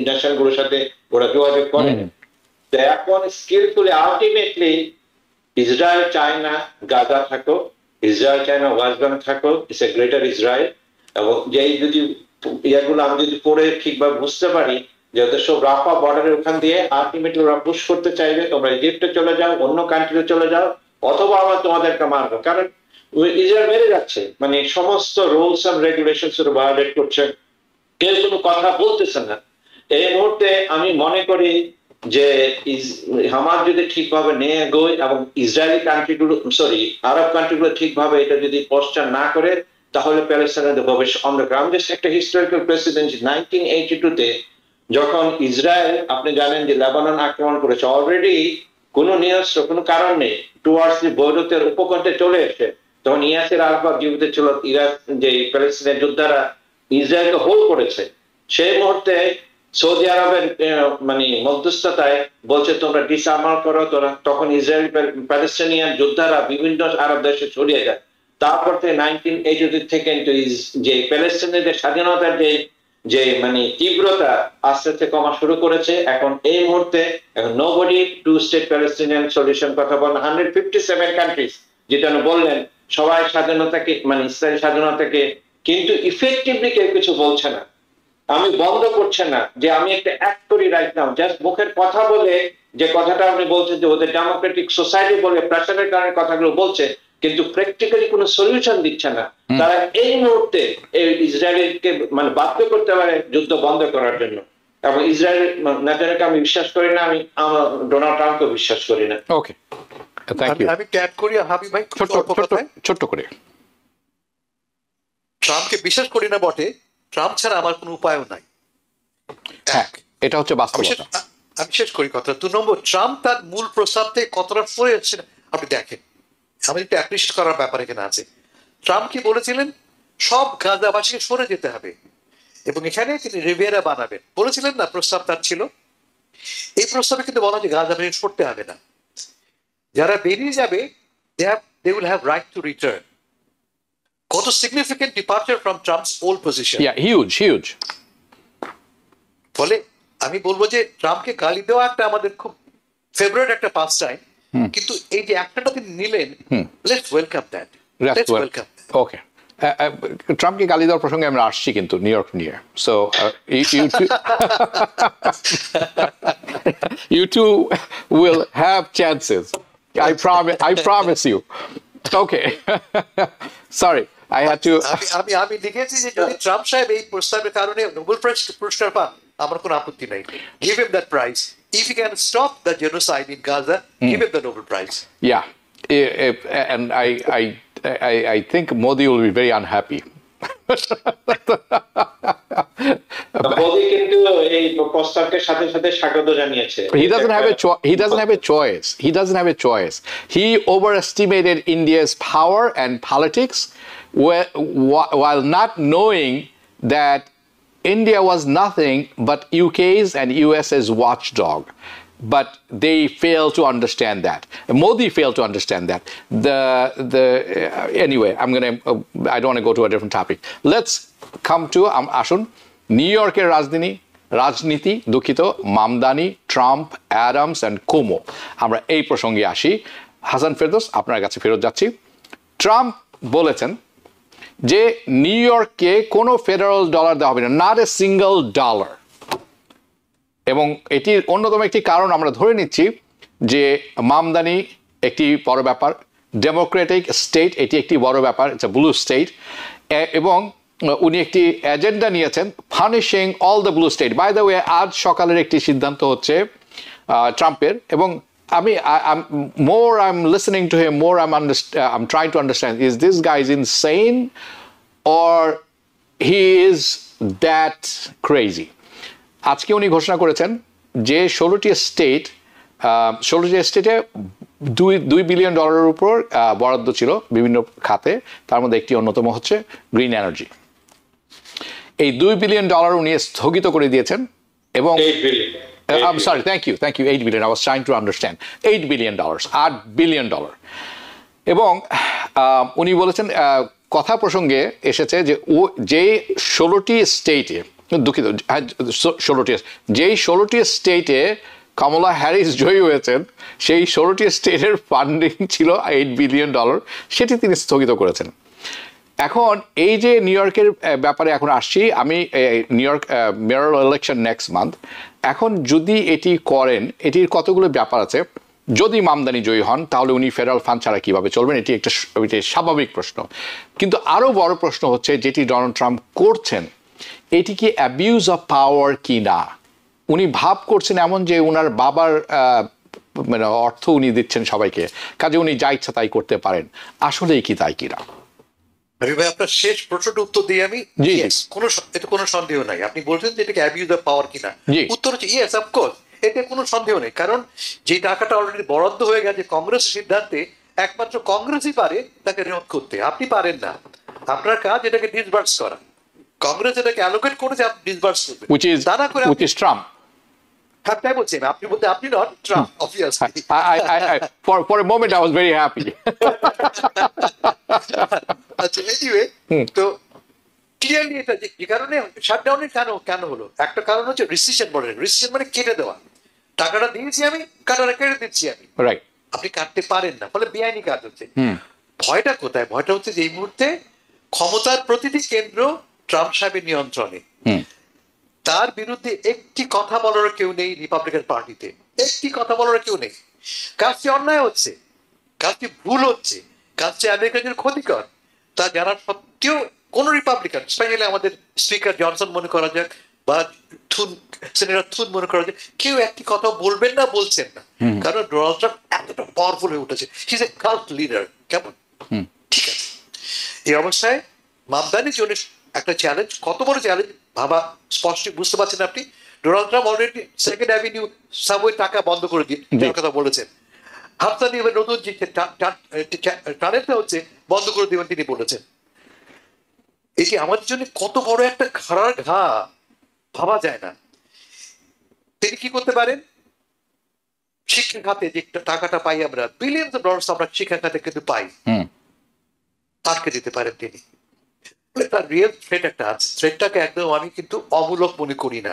নেশনগুলোর সাথে ওরা যোগাযোগ করে। এখন স্কিলফুলি আলটিমেটলি ইসরায়েল চায় না গাজা থাকো, ইসরায়েল চায় না ওয়েস্ট ব্যাংক থাকো, ইটস এ গ্রেটার ইসরায়েল। এবং যেই যদি ইয়াগুলো আমি যদি পড়ে ঠিকভাবে বুঝতে পারি যে ওদের সব রাফা বর্ডারের ওখান দিয়ে আলটিমেটলি ওরা পুশ করতে চাইবে, তোমরা ইজিপ্টে চলে যাও, অন্য কান্ট্রিতে চলে যাও, অথবা আমরা তোমাদেরকে মারবো। কারণ ইসরায়েল বেড়ে যাচ্ছে, মানে সমস্ত রুলস এন্ড রেগুলেশনস এর ভায়োলেট করছে, কেউ কোনো কথা বলতেছে না। এই মুহূর্তে আমি মনে করি যে হামাস যদি ঠিকভাবে নিয়ে এগোয় এবং ইসরায়েলি কান্ট্রিগুলো আরব কান্ট্রিগুলো ঠিকভাবে এটা যদি পশ্চাৎ না করে, তাহলে প্যালেস্টাইনের ভবিষ্যৎ অন্ধকার। আমি জাস্ট একটা হিস্টোরিক্যাল প্রেসিডেন্ট, 1982-তে যখন ইসরায়েল, আপনি জানেন যে লেবানন আক্রমণ করেছে, অলরেডি কোনো নিরস্ত্র, কোনো কারণ নেই, টুয়ার্ডস দি বৈরুতের উপকণ্ঠে চলে এসে, তখন ইয়াসির আরাফাত জীবিত ছিল, ইরাক যে প্যালেস্টাইনের যোদ্ধারা ইসরায়েলকে হোল্ড করেছে। সেই মুহূর্তে সৌদি আরবের মানে মধ্যস্থতায় বলছে তোমরা ডিসআর্মার করো, তখন ইসরায়েল প্যালেস্টাইনিয়ান যোদ্ধারা বিভিন্ন আরব দেশে ছড়িয়ে যায়। তারপর থেকে 1982 থেকে যে প্যালেস্টাইনের স্বাধীনতার যে মানে তীব্রতা আস্তে আস্তে কমা শুরু করেছে। এখন এই মুহূর্তে nobody two state Palestinian solution কথা বলেন 157 কান্ট্রিজ, যেটা বললেন সবাই স্বাধীনতাকে মানে ইসরায়েল স্বাধীনতাকে, কিন্তু ইফেক্টিভলি কেউ কিছু বলছে না। আমি বন্ধ করছে না যে আমি একটা অ্যাক্ট করি রাইট নাও, জাস্ট মুখের কথা বলে যে কথাটা আপনি বলছেন যে ওদের ডেমোক্রেটিক সোসাইটি বলে প্রেসারের কারণে কথাগুলো বলছে, কিন্তু প্র্যাকটিক্যালি কোনো সলিউশন দিচ্ছে না। তারা এই মুহূর্তে ইসরায়েলকে মানে বাধ্য করতে পারে যুদ্ধ বন্ধ করার জন্য। এবং ইসরায়েল নেতানিয়াহুকে আমি বিশ্বাস করি না, আমি ডোনাল্ড ট্রাম্পকে বিশ্বাস করি না। ওকে, থ্যাংক ইউ। আমি ক্যাট করি হাবিব ভাই, ছোট্ট করে। ট্রাম্পকে বিশ্বাস করি না বটে, ট্রাম্প ছাড়া আমার কোনো উপায়ও নাই। এটা হচ্ছে বাস্তবতা। আমি শেষ করি কথা। 2 নম্বর, ট্রাম্প তার মূল প্রস্তাব থেকে কতটা সরে যাচ্ছে আপনি দেখেন। আমি একটু অ্যাপ্রিশিয়েট করার ব্যাপার এখানে আছে। ট্রাম্প কি বলেছিলেন, সব গাজাবাসীকে সরে যেতে হবে এবং এখানে তিনি রিভিয়েরা বানাবেন বলেছিলেন না, প্রস্তাব তার ছিল। এই প্রস্তাবে কিন্তু বলা যে গাজাবাসী সরতে হবে না, যারা বেরিয়ে যাবে they will have right to return. কত significant departure from Trump's old position. Yeah, huge. ফলে আমি বলবো যে ট্রাম্পকে গালি দেওয়া একটা আমাদের খুব ফেভারিট একটা পাস টাইম, কিন্তু এই যে অ্যাকশনটা তিনি নিলেন, let's welcome that. Let's welcome. Okay, ট্রাম্পকে গালি দেওয়ার প্রসঙ্গে আমরা আসছি কিন্তু নিউ ইয়র্ক নিয়ে। So you two will have chances. I promise you. Okay. Sorry, I had to. আমি লিখেছি যে যদি ট্রাম্প সাহেব এই প্রস্তাবের কারণে নোবেল পুরস্কার পান, আমার কোনো আপত্তি নাই, give him that prize. If he can stop the genocide in Gaza, give him the Nobel Prize. Yeah, and I think Modi will be very unhappy. Modi কিন্তু এই প্রস্তাবকে সাথে সাথে স্বাগত জানিয়েছে। He doesn't have a he doesn't have a choice. He doesn't have a choice. He overestimated India's power and politics while not knowing that India was nothing but UK's and US's watchdog. But they failed to understand that. Modi failed to understand that. Anyway, I don't want to go to a different topic. Let's come to Ashun. New Yorker রাজনীতি দুঃখিত Mamdani, Trump, Adams and Como. আমরা এই প্রসঙ্গে আসি। হাসান ফেরদৌস, আপনার কাছে ফেরত যাচ্ছি। ট্রাম্প বলেছেন যে নিউ ইয়র্ককে কোনো ফেডারেল ডলার দেওয়া হবে না, নট এ সিঙ্গল ডলার। এবং এটির অন্যতম একটি কারণ আমরা ধরে নিচ্ছি যে মামদানি একটি বড় ব্যাপার, ডেমোক্রেটিক স্টেট এটি একটি বড় ব্যাপার, ইটস এ ব্লু স্টেট। এবং উনি একটি এজেন্ডা নিয়েছেন punishing all the blue state. By the way, আজ সকালের একটি সিদ্ধান্ত হচ্ছে ট্রাম্পের, এবং I'm listening to him more, I'm trying to understand, is this guy is insane or he is that crazy? আজকে উনি ঘোষণা করেছেন যে 16টি স্টেটে $2 বিলিয়ন উপর বরাদ্দ ছিল বিভিন্ন খাতে, তার মধ্যে একটি অন্যতম হচ্ছে গ্রিন এনার্জি। এই $2 বিলিয়ন উনি স্থগিত করে দিয়েছেন। এবং I'm sorry, thank you, $8 billion. I was trying to understand. $8 billion, $8 billion. এবং উনি বলেছেন, কথা প্রসঙ্গে এসেছে যে যে 16টি স্টেটে, দুঃখিত, 16টি স্টেটে কমলা হ্যারিস জয়ী হয়েছেন, সেই 16টি স্টেটের ফান্ডিং ছিল $8 বিলিয়ন, সেটি তিনি স্থগিত করেছেন। এখন এই যে নিউ ইয়র্কের ব্যাপারে এখন আসছি আমি, new York mayor election next month. এখন যদি এটি করেন, এটির কতগুলো ব্যাপার আছে। যদি মামদানি জয়ী হন তাহলে উনি ফেডারেল ফান্ড ছাড়া কিভাবে চলবেন, এটি একটা স্বাভাবিক প্রশ্ন। কিন্তু আরো বড় প্রশ্ন হচ্ছে যেটি ডোনাল্ড ট্রাম্প করছেন, এটি কি অ্যাবিউজ অফ পাওয়ার কি না। উনি ভাব করছেন এমন যে উনার বাবার মানে অর্থ উনি দিচ্ছেন সবাইকে, কাজে উনি যা ইচ্ছা তাই করতে পারেন। আসলেই কি তাই কিনা? রবি ভাই, আপনার শেষ প্রশ্নটা উত্তর দিই আমি। এতে কোনো সন্দেহ নাই। আপনি বলছেন যে এটাকে অ্যাবিউজ অফ পাওয়ার কিনা, উত্তর হচ্ছে ইয়েস, অফকোর্স। এতে কোনো সন্দেহ নেই, কারণ যে টাকাটা অলরেডি বরাদ্দ হয়ে গেছে কংগ্রেসের সিদ্ধান্তে, একমাত্র কংগ্রেসই পারে তাকে রোধ করতে, আপনি পারেন না। আপনার কাজ এটাকে ডিসবার্স করা। কংগ্রেস এটাকে অ্যালোকেট করেছে, আপনি ডিসবার্স করবেন, তা না করে ট্রাম্প। হ্যাঁ, তাই বলছেন আপনি, বলতে আপনি not Trump, obviously. For a moment I was very happy. আচ্ছা, এনিওয়ে, তো ক্লিয়ারলি এটা যে কারণে শাটডাউনের কেন হলো, একটা কারণ হচ্ছে রিসিশন বলেন। রিসিশন মানে কেটে দেওয়া। টাকাটা দিয়েছি আমি, কাটাটা কেটে দিচ্ছি আমি, রাইট। আপনি কাটতে পারেন না, ফলে বেআইনি কাজ হচ্ছে। ভয়টা কোথায়? ভয়টা হচ্ছে যে এই মুহূর্তে ক্ষমতার প্রতিটি কেন্দ্র ট্রাম্প সাহেবের নিয়ন্ত্রণে। তার বিরুদ্ধে একটি কথা বলার কেউ নেই রিপাবলিকান পার্টিতে, একটি কথা বলার কেউ নেই। কাজটি অন্যায় হচ্ছে, কাজটি ভুল হচ্ছে, কাজটি আমেরিকানদের ক্ষতিকর, তা জানার সত্ত্বেও কোন রিপাবলিকান, স্পেশালি আমাদের স্পিকার জনসন মনে করা যাক বা সেনেটর থুন মনে করা যাক, কেউ একটি কথা বলবেন না, বলছেন না, কারণ ডোনাল্ড ট্রাম্প এতটা পাওয়ারফুল হয়ে উঠেছে। He is a cult leader. কেমন? ঠিক আছে, এই অবস্থায় মামদানির জন্য একটা চ্যালেঞ্জ, কত বড় চ্যালেঞ্জ ভাবা স্পষ্ট বুঝতে পারছেন আপনি। Donald Trump already second avenue subway টাকা বন্ধ করে দিয়ে যার কথা বলেছেন। হাফতানি এবার নতুন যে টানেলটা হচ্ছে বন্ধ করে দেবেন তিনি বলেছেন। এটি আমাদের জন্য কত বড় একটা খাড়ার ঘা, ভাবা যায় না। তিনি কি করতে পারেন? শিক্ষা খাতে যে টাকাটা পাই আমরা, বিলিয়নস অফ ডলার্স আমরা শিক্ষা খাতে কিন্তু পাই, আটকে দিতে পারেন তিনি। তার রিয়েল থ্রেট একটা আছে, থ্রেটটাকে একদম আমি কিন্তু অমূলক মনে করি না।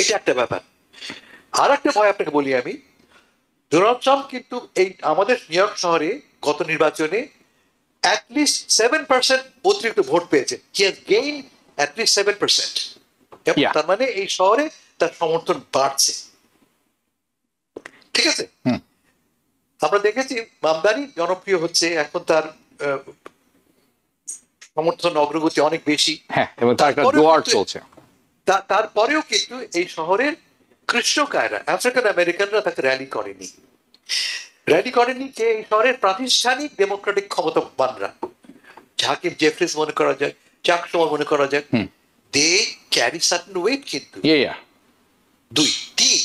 এটা একটা ব্যাপার। আর একটা ভয় আপনাকে বলি আমি, ডোনাল্ড ট্রাম্প কিন্তু এই আমাদের নিউ ইয়র্ক শহরে গত নির্বাচনে অ্যাটলিস্ট 7% অতিরিক্ত ভোট পেয়েছে। He has gain at least 7%। তার মানে এই শহরে তার সমর্থন বাড়ছে। ঠিক আছে, আমরা দেখেছি মামদানি জনপ্রিয় হচ্ছে, এখন তার সমর্থন অগ্রগতি অনেক বেশি। হ্যাঁ, এবং তার একটা জোয়ার চলছে। তারপরেও কিন্তু এই শহরের কৃষ্ণকায়রা আফ্রিকান আমেরিকানরা তাকে র্যালি করেনি যে এই শহরের প্রাতিষ্ঠানিক ডেমোক্রেটিক ক্ষমতাবানরা, হাকিম জেফরিস মনে করা যায়, চাক শোমা মনে করা যায়, দে ক্যারি সার্টেন ওয়েট। কিন্তু দুই তিন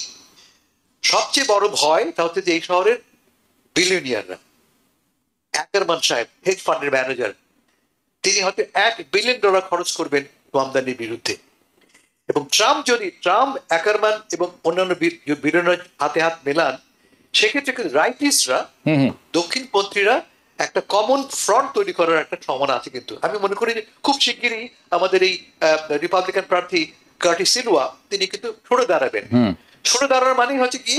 সবচেয়ে বড় ভয় তা হচ্ছে যে এই শহরের বিলিয়নিয়াররা, অ্যাকারমান সাহেব হেজ ফান্ডের ম্যানেজার, তিনি হয়তো $1 বিলিয়ন খরচ করবেন আমদানির বিরুদ্ধে। এবং ট্রাম্প অ্যাকারমান এবং অন্যান্য বিলিয়নিয়ার হাতে হাত মেলান, সেক্ষেত্রে কিন্তু রাইটিস্টরা, দক্ষিণপন্থীরা একটা কমন ফ্রন্ট তৈরি করার একটা সম্ভাবনা আছে। কিন্তু আমি মনে করি যে খুব শিগগিরই আমাদের এই রিপাবলিকান প্রার্থী কার্টিস সিলওয়া তিনি কিন্তু সরে দাঁড়াবেন। সরে দাঁড়ানোর মানে হচ্ছে কি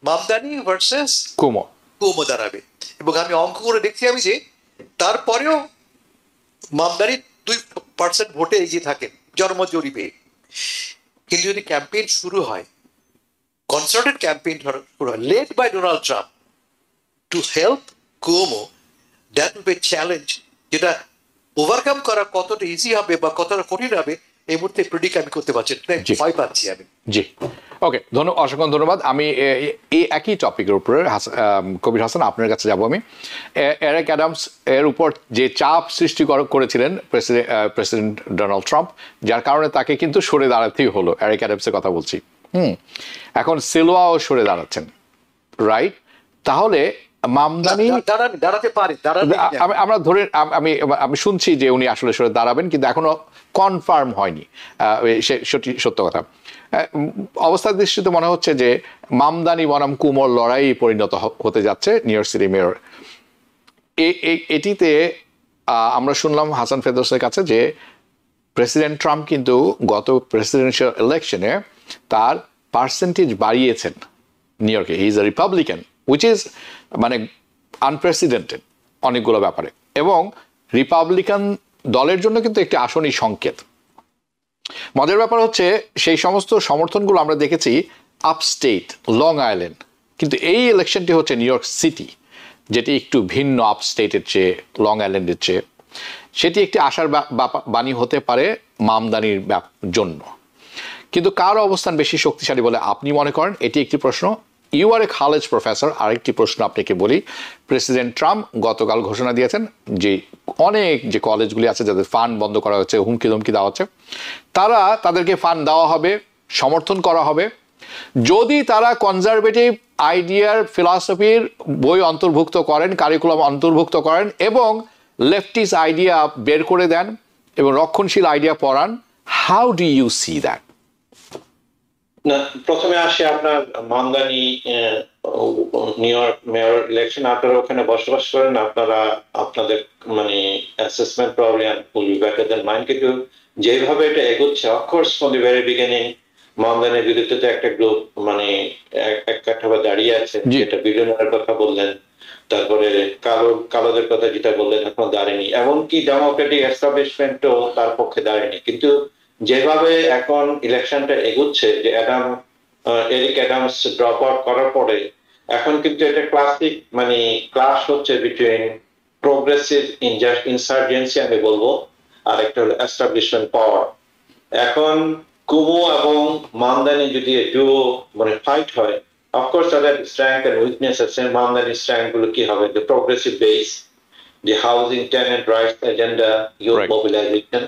মামদানি ভার্সেস কুমো দাঁড়াবে। এবং আমি অঙ্ক করে দেখছি আমি যে তারপরেও মামদানি 2% ভোটে এগিয়ে থাকে জনমত জরিপে। কিন্তু যদি ক্যাম্পেইন শুরু হয়, কনসার্টেড ক্যাম্পেইন শুরু হয় led by Donald Trump to help Cuomo, that will be challenge, যেটা ওভারকাম করা কতটা ইজি হবে বা কতটা কঠিন হবে এই মুহূর্তে প্রেডিক্ট আমি করতে পারছি, ভয় পাচ্ছি আমি। জি, ওকে, অসংখ্য ধন্যবাদ। আমি এই একই টপিকের উপরে কবির হাসান আপনার কাছে যাব। আমি এরিক অ্যাডামস এর উপর যে চাপ সৃষ্টি করেছিলেন প্রেসিডেন্ট ডোনাল্ড ট্রাম্প, যার কারণে তাকে কিন্তু সরে দাঁড়াতেই হলো। এরিক অ্যাডামসের কথা বলছি। এখন সিলওয়াও সরে দাঁড়াচ্ছেন, রাইট? তাহলে মামদানি দাঁড়াতে পারে, আমরা ধরে আমি শুনছি যে উনি আসলে সরে দাঁড়াবেন, কিন্তু এখনো কনফার্ম হয়নি, সত্য কথা। অবস্থার দৃষ্টিতে মনে হচ্ছে যে মামদানি বনাম কুমোর লড়াই পরিণত হতে যাচ্ছে নিউ ইয়র্ক সিটি মেয়র। এটিতে আমরা শুনলাম হাসান ফেরদৌসের কাছে যে প্রেসিডেন্ট ট্রাম্প কিন্তু গত প্রেসিডেন্সিয়াল ইলেকশনে তার পার্সেন্টেজ বাড়িয়েছেন নিউ ইয়র্কে। He is a Republican, which is মানে আনপ্রেসিডেন্টেড অনেকগুলো ব্যাপারে, এবং রিপাবলিকান দলের জন্য কিন্তু একটি আসনই সংকেত। মজার ব্যাপার হচ্ছে সেই সমস্ত সমর্থনগুলো আমরা দেখেছি আপস্টেট, লং আইল্যান্ড, কিন্তু এই ইলেকশনটি হচ্ছে নিউ ইয়র্ক সিটি, যেটি একটু ভিন্ন আপস্টেটের চেয়ে, লং আইল্যান্ডের চেয়ে। সেটি একটি আশার বাণী হতে পারে মামদানির জন্য। কিন্তু কার অবস্থান বেশি শক্তিশালী বলে আপনি মনে করেন, এটি একটি প্রশ্ন। You are a college professor. আরেকটি প্রশ্ন আপনাকে বলি, প্রেসিডেন্ট ট্রাম্প গতকাল ঘোষণা দিয়েছেন যে অনেক যে কলেজগুলি আছে যাদের ফান্ড বন্ধ করা হচ্ছে, হুমকি ধমকি দেওয়া হচ্ছে, তাদেরকে ফান্ড দেওয়া হবে, সমর্থন করা হবে যদি তারা কনজারভেটিভ আইডিয়ার ফিলসফির বই অন্তর্ভুক্ত করেন, কারিকুলাম অন্তর্ভুক্ত করেন এবং লেফটিস আইডিয়া বের করে দেন এবং রক্ষণশীল আইডিয়া পড়ান। How do you see that? না, প্রথমে আসি আপনার Mamdani New York mayor election. আপনারা ওখানে বসবাস করেন, আপনারা আপনাদের মানে assessment probably will be better than mine. কিন্তু যেভাবে এটা এগোচ্ছে, of course from the very beginning মামদানির বিরুদ্ধে তো একটা গ্রুপ মানে এক কাঠাভাবে দাঁড়িয়ে আছে, যেটা বিলিয়নের কথা বললেন, তারপরে কালোদের কথা যেটা বললেন এখনো দাঁড়ায়নি, এমনকি ডেমোক্রেটিক এস্টাবলিশমেন্টও তার পক্ষে দাঁড়ায়নি। কিন্তু যেভাবে এখন ইলেকশনটা এগুচ্ছে, যে এরিক অ্যাডামস ড্রপ আউট করার পরে এখন কিন্তু এটা ক্লাসিক মানে ক্লাশ হচ্ছে বিটুইন প্রোগ্রেসিভ ইনসার্জেন্সি আমি বলবো, আর একটা হলো এস্টাবলিশমেন্ট পাওয়ার। এখন কুমো এবং মামদানি যদি একটু মানে ফাইট হয়, অফকোর্স তাদের স্ট্রেংথ এন্ড উইকনেস আছে। মামদানির স্ট্রেংথ গুলো কি হবে? দ্য প্রোগ্রেসিভ বেস, যে housing, tenant rights agenda, youth mobilization.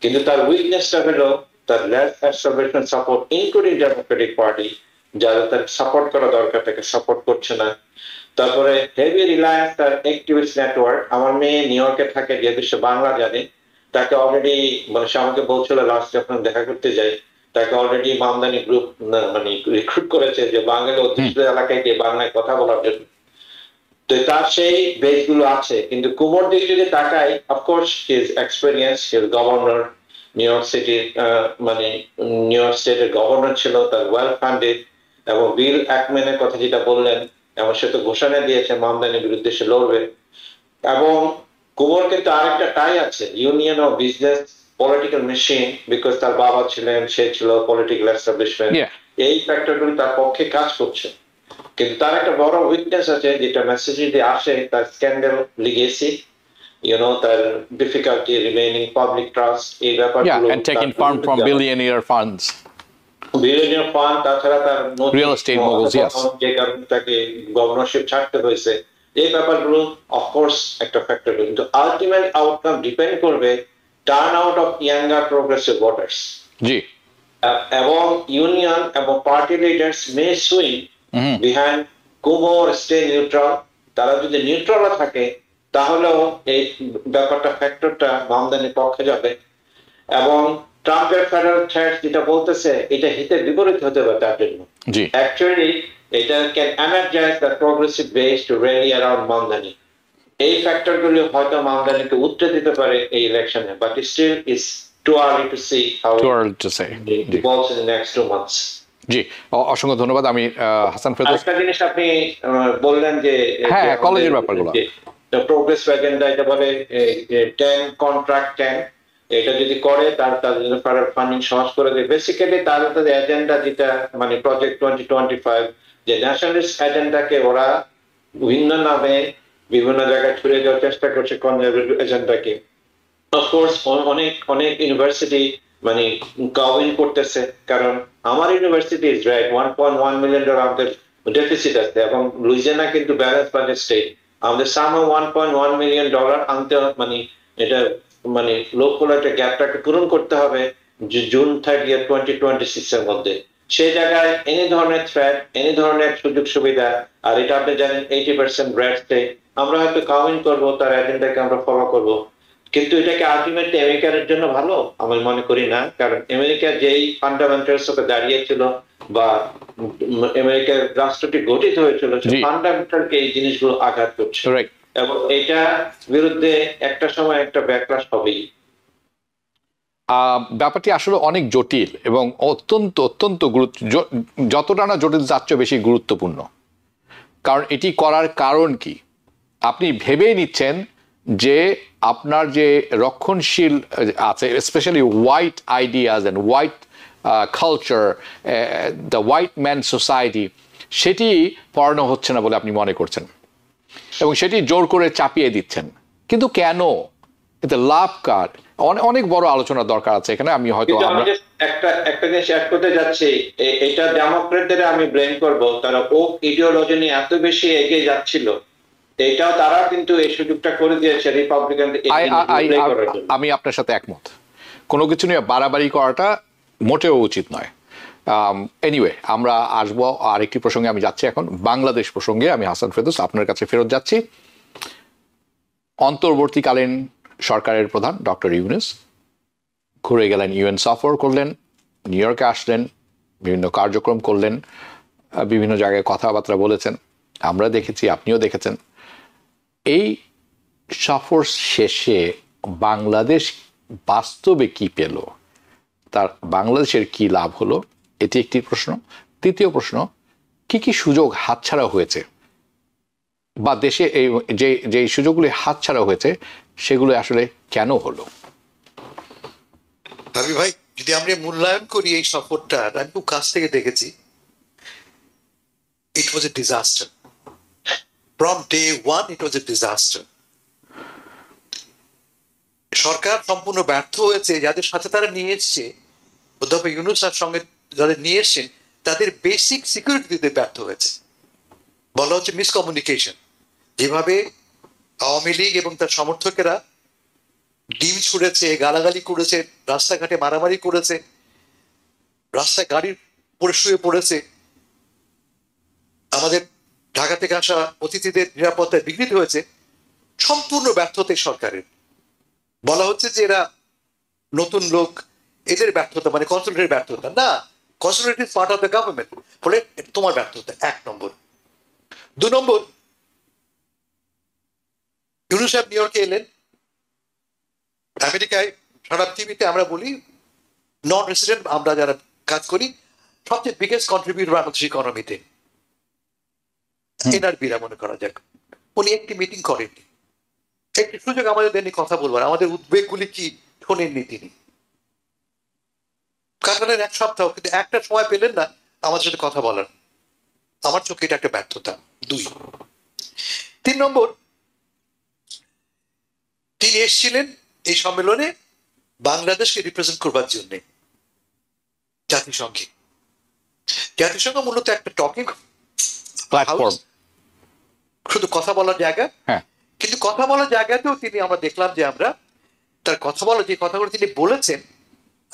কিন্তু তার উইকনেসটা হলো তার less establishment support, including Democratic Party, যারা তার সাপোর্ট করা দরকার তাকে সাপোর্ট করছে না। তারপরে হেভি রিলায়েন্স তার অ্যাক্টিভিস্ট নেটওয়ার্ক। আমার মেয়ে নিউ ইয়র্কে থাকে, যেহেতু সে বাংলা জানে, তাকে অলরেডি মানে সে আমাকে বলছিল লাস্ট যখন দেখা করতে যাই, তাকে অলরেডি মামদানি গ্রুপ মানে রিক্রুট করেছে যে বাঙালি অধ্যুষিত এলাকায় গিয়ে বাংলায় কথা বলার জন্য। তো তার সেই বেস গুলো আছে। কিন্তু কুমোর দিকে যদি তাকাই, of course his experience, his governor, new York সিটির মানে নিউ ইয়র্ক স্টেটের গভর্নর ছিল, তার ওয়েল ফান্ডেড, এবং বিল অ্যাকম্যানের কথা যেটা বললেন, এবং সে তো ঘোষণা দিয়েছে মামদানির বিরুদ্ধে সে লড়বে। এবং কুমোর কিন্তু আরেকটা টাই আছে, union of business political machine, because তার বাবা ছিলেন, সে ছিল পলিটিক্যাল এস্টাবলিশমেন্ট, এই ফ্যাক্টরগুলো তার পক্ষে কাজ করছে। কিন্তু তার একটা বড় উইকনেস আছে, যেটা মেসেজ যদি আসে, তার স্ক্যান্ডাল লিগেসি, তার ডিফিকাল্টি রিমেইনিং পাবলিক ট্রাস্ট, এই ব্যাপারগুলো, and taking fund from billionaire funds. Billionaire fund, তাছাড়া তার Real estate moguls, yes. যে কারণে তাকে গভর্নরশিপ ছাড়তে হয়েছে, এই ব্যাপারগুলো অফকোর্স একটা ফ্যাক্টর, কিন্তু আলটিমেট আউটকাম ডিপেন্ড করবে turn out of younger progressive voters. জি, এবং ইউনিয়ন এবং party leaders may swing behind কুমোর স্টে নিউট্রাল। তারা যদি নিউট্রাল থাকে তাহলেও এই ব্যাপারটা ফ্যাক্টরটা আমদানির পক্ষে যাবে। এবং ট্রাম্পের ফেডারেল থ্রেট যেটা বলতেছে, এটা হিতে বিপরীত হতে পারে তার জন্য। জি, অ্যাকচুয়ালি এটা can energize the progressive base to rally around Mamdani. এই ফ্যাক্টরগুলো হয়তো মামদানিকে উত্তরে দিতে পারে এই ইলেকশনে, but still is too early to see how too early to say. it evolves in the next 2 months. জি, অসংখ্য ধন্যবাদ। আমি হাসান ফেরদৌস। একটা জিনিস আপনি বললেন যে হ্যাঁ, কলেজের ব্যাপারগুলো, প্রোগ্রেস এজেন্ডা, এটা বলে 10 কন্ট্রাক্ট 10, এটা যদি করে তার জন্য ফেডারেল ফান্ডিং সহজ করে দেয়। বেসিক্যালি তাদের এজেন্ডা যেটা মানে প্রজেক্ট 2025, যে ন্যাশনালিস্ট এজেন্ডাকে ওরা ভিন্ন নামে বিভিন্ন জায়গায় ছড়িয়ে দেওয়ার চেষ্টা করছে, কনজারভেটিভ এজেন্ডাকে। অফকোর্স অনেক ইউনিভার্সিটি মানে কাউইন করতেছে, কারণ আমার ইউনিভার্সিটি ইজ রাইট $1.1 মিলিয়ন আমাদের ডেফিসিট আছে, এবং লুইজিয়ানা কিন্তু ব্যালেন্স বাজেট স্টেট। আমাদের সামনে $1.1 মিলিয়ন আনতে মানে এটা মানে লোকাল একটা গ্যাপটাকে পূরণ করতে হবে জুন 30, 2026 এর মধ্যে। সেই জায়গায় এনি ধরনের থ্রেট, এনি ধরনের সুযোগ সুবিধা, আর এটা আপনি জানেন 80% রেট স্টেট, আমরা হয়তো কাউইন করবো, তার এজেন্ডাকে আমরা ফলো করবো, কিন্তু এটাকে আলটিমেটলি আমেরিকার জন্য ভালো আমি মনে করি না। কারণ আমেরিকা যেই ফান্ডামেন্টালস উপর দাঁড়িয়েছিল বা আমেরিকার রাষ্ট্রটি গঠিত হয়েছিল, ফান্ডামেন্টালকে এই জিনিসগুলো আঘাত করছে, এবং এটা বিরুদ্ধে একটা সময় একটা ব্যাকলাশ হবেই। ব্যাপারটি আসলে অনেক জটিল এবং অত্যন্ত অত্যন্ত যতটা না জটিল তার চেয়ে বেশি গুরুত্বপূর্ণ। কারণ এটি করার কারণ কি, আপনি ভেবেই নিচ্ছেন যে আপনার যে রক্ষণশীল আছে, specially white ideas and white culture, the white man society, সেটি পড়ানো হচ্ছে না বলে আপনি মনে করছেন, এবং সেটি জোর করে চাপিয়ে দিচ্ছেন। কিন্তু কেন? এতে লাভ কার? অনেক বড় আলোচনার দরকার আছে এখানে। আমি হয়তো একটা জিনিস অ্যাড করতে যাচ্ছি, এটা ডেমোক্রেটদের আমি ব্লেম করব, তারা ও ইডিওলজি নিয়ে এত বেশি এগিয়ে যাচ্ছিল, এটাও তারা কিন্তু এই সুযোগটা করে দিয়েছে রিপাবলিকান। আমি আপনার সাথে একমত, কোনো কিছু নিয়ে বাড়াবাড়ি করাটা মোটেও উচিত নয়। এনিওয়ে, আমরা আসবো আরেকটি প্রসঙ্গে। আমি যাচ্ছি এখন বাংলাদেশ প্রসঙ্গে। আমি হাসান ফেরদৌস আপনার কাছে ফেরত যাচ্ছি। অন্তর্বর্তীকালীন সরকারের প্রধান ডক্টর ইউনূস ঘুরে গেলেন, ইউএন সফর করলেন, নিউ ইয়র্কে আসলেন, বিভিন্ন কার্যক্রম করলেন, বিভিন্ন জায়গায় কথাবার্তা বলেছেন, আমরা দেখেছি, আপনিও দেখেছেন। এই সফর শেষে বাংলাদেশ বাস্তবে কি পেল, তার বাংলাদেশের কি লাভ হলো, এটি একটি প্রশ্ন। তৃতীয় প্রশ্ন, কি কি সুযোগ হাতছাড়া হয়েছে, বা দেশে এই যে সুযোগগুলি হাতছাড়া হয়েছে সেগুলো আসলে কেন হলো? ভাবি ভাই, যদি আমরা মূল্যায়ন করি এই সফরটা, আমি খুব কাছ থেকে দেখেছি, it was a disaster. From day one it was a disaster. সরকার সম্পূর্ণ ব্যর্থ হয়েছে। যাদের সাথে তারা নিয়ে এসছে, অধ্যাপক ইউনূস স্যার সঙ্গে যাদের নিয়ে এসছেন, তাদের বেসিক সিকিউরিটি দিতে ব্যর্থ হয়েছে। বলা হচ্ছে মিসকমিউনিকেশন। যেভাবে আওয়ামী লীগ এবং তার সমর্থকেরা ডিম ছুঁড়েছে, গালাগালি করেছে, রাস্তাঘাটে মারামারি করেছে, রাস্তায় গাড়ির পরে শুয়ে পড়েছে, আমাদের ঢাকা থেকে আসা অতিথিদের নিরাপত্তায় বিঘ্নিত হয়েছে, সম্পূর্ণ ব্যর্থতা সরকারের। বলা হচ্ছে যে এরা নতুন লোক, এদের ব্যর্থতা, মানে কনসোলিডেটেড ব্যর্থতা না, consolidated part of the government, ফলে তোমার ব্যর্থতা। 1 নম্বর। 2 নম্বর, ইউনূস সাহেব নিউ ইয়র্কে এলেন। আমেরিকায়, সারা পৃথিবীতে আমরা বলি নন রেসিডেন্ট, আমরা যারা কাজ করি, সবচেয়ে বিগেস্ট কন্ট্রিবিউটর বাংলাদেশ ইকোনমিতে, এনআরবিরা মনে করা যাক। উনি একটি মিটিং করেননি, একটি সুযোগ আমাদের দেননি কথা বলবার, আমাদের উদ্বেগগুলি কি শোনেননি তিনি। কারণ 1 সপ্তাহ, কিন্তু একটা সময় পেলেন না আমাদের সাথে কথা বলার। আমার চোখে এটা একটা ব্যর্থতা। 2। 3 নম্বর, তিনি এসেছিলেন এই সম্মেলনে বাংলাদেশকে রিপ্রেজেন্ট করবার জন্য জাতিসংঘে। জাতিসংঘ মূলত একটা টকিং প্ল্যাটফর্ম, শুধু কথা বলার জায়গা, হ্যাঁ, কিন্তু কথা বলার জায়গাতেও তিনি, আমরা দেখলাম যে আমরা তার কথা বলা যে কথাগুলো তিনি বলেছেন,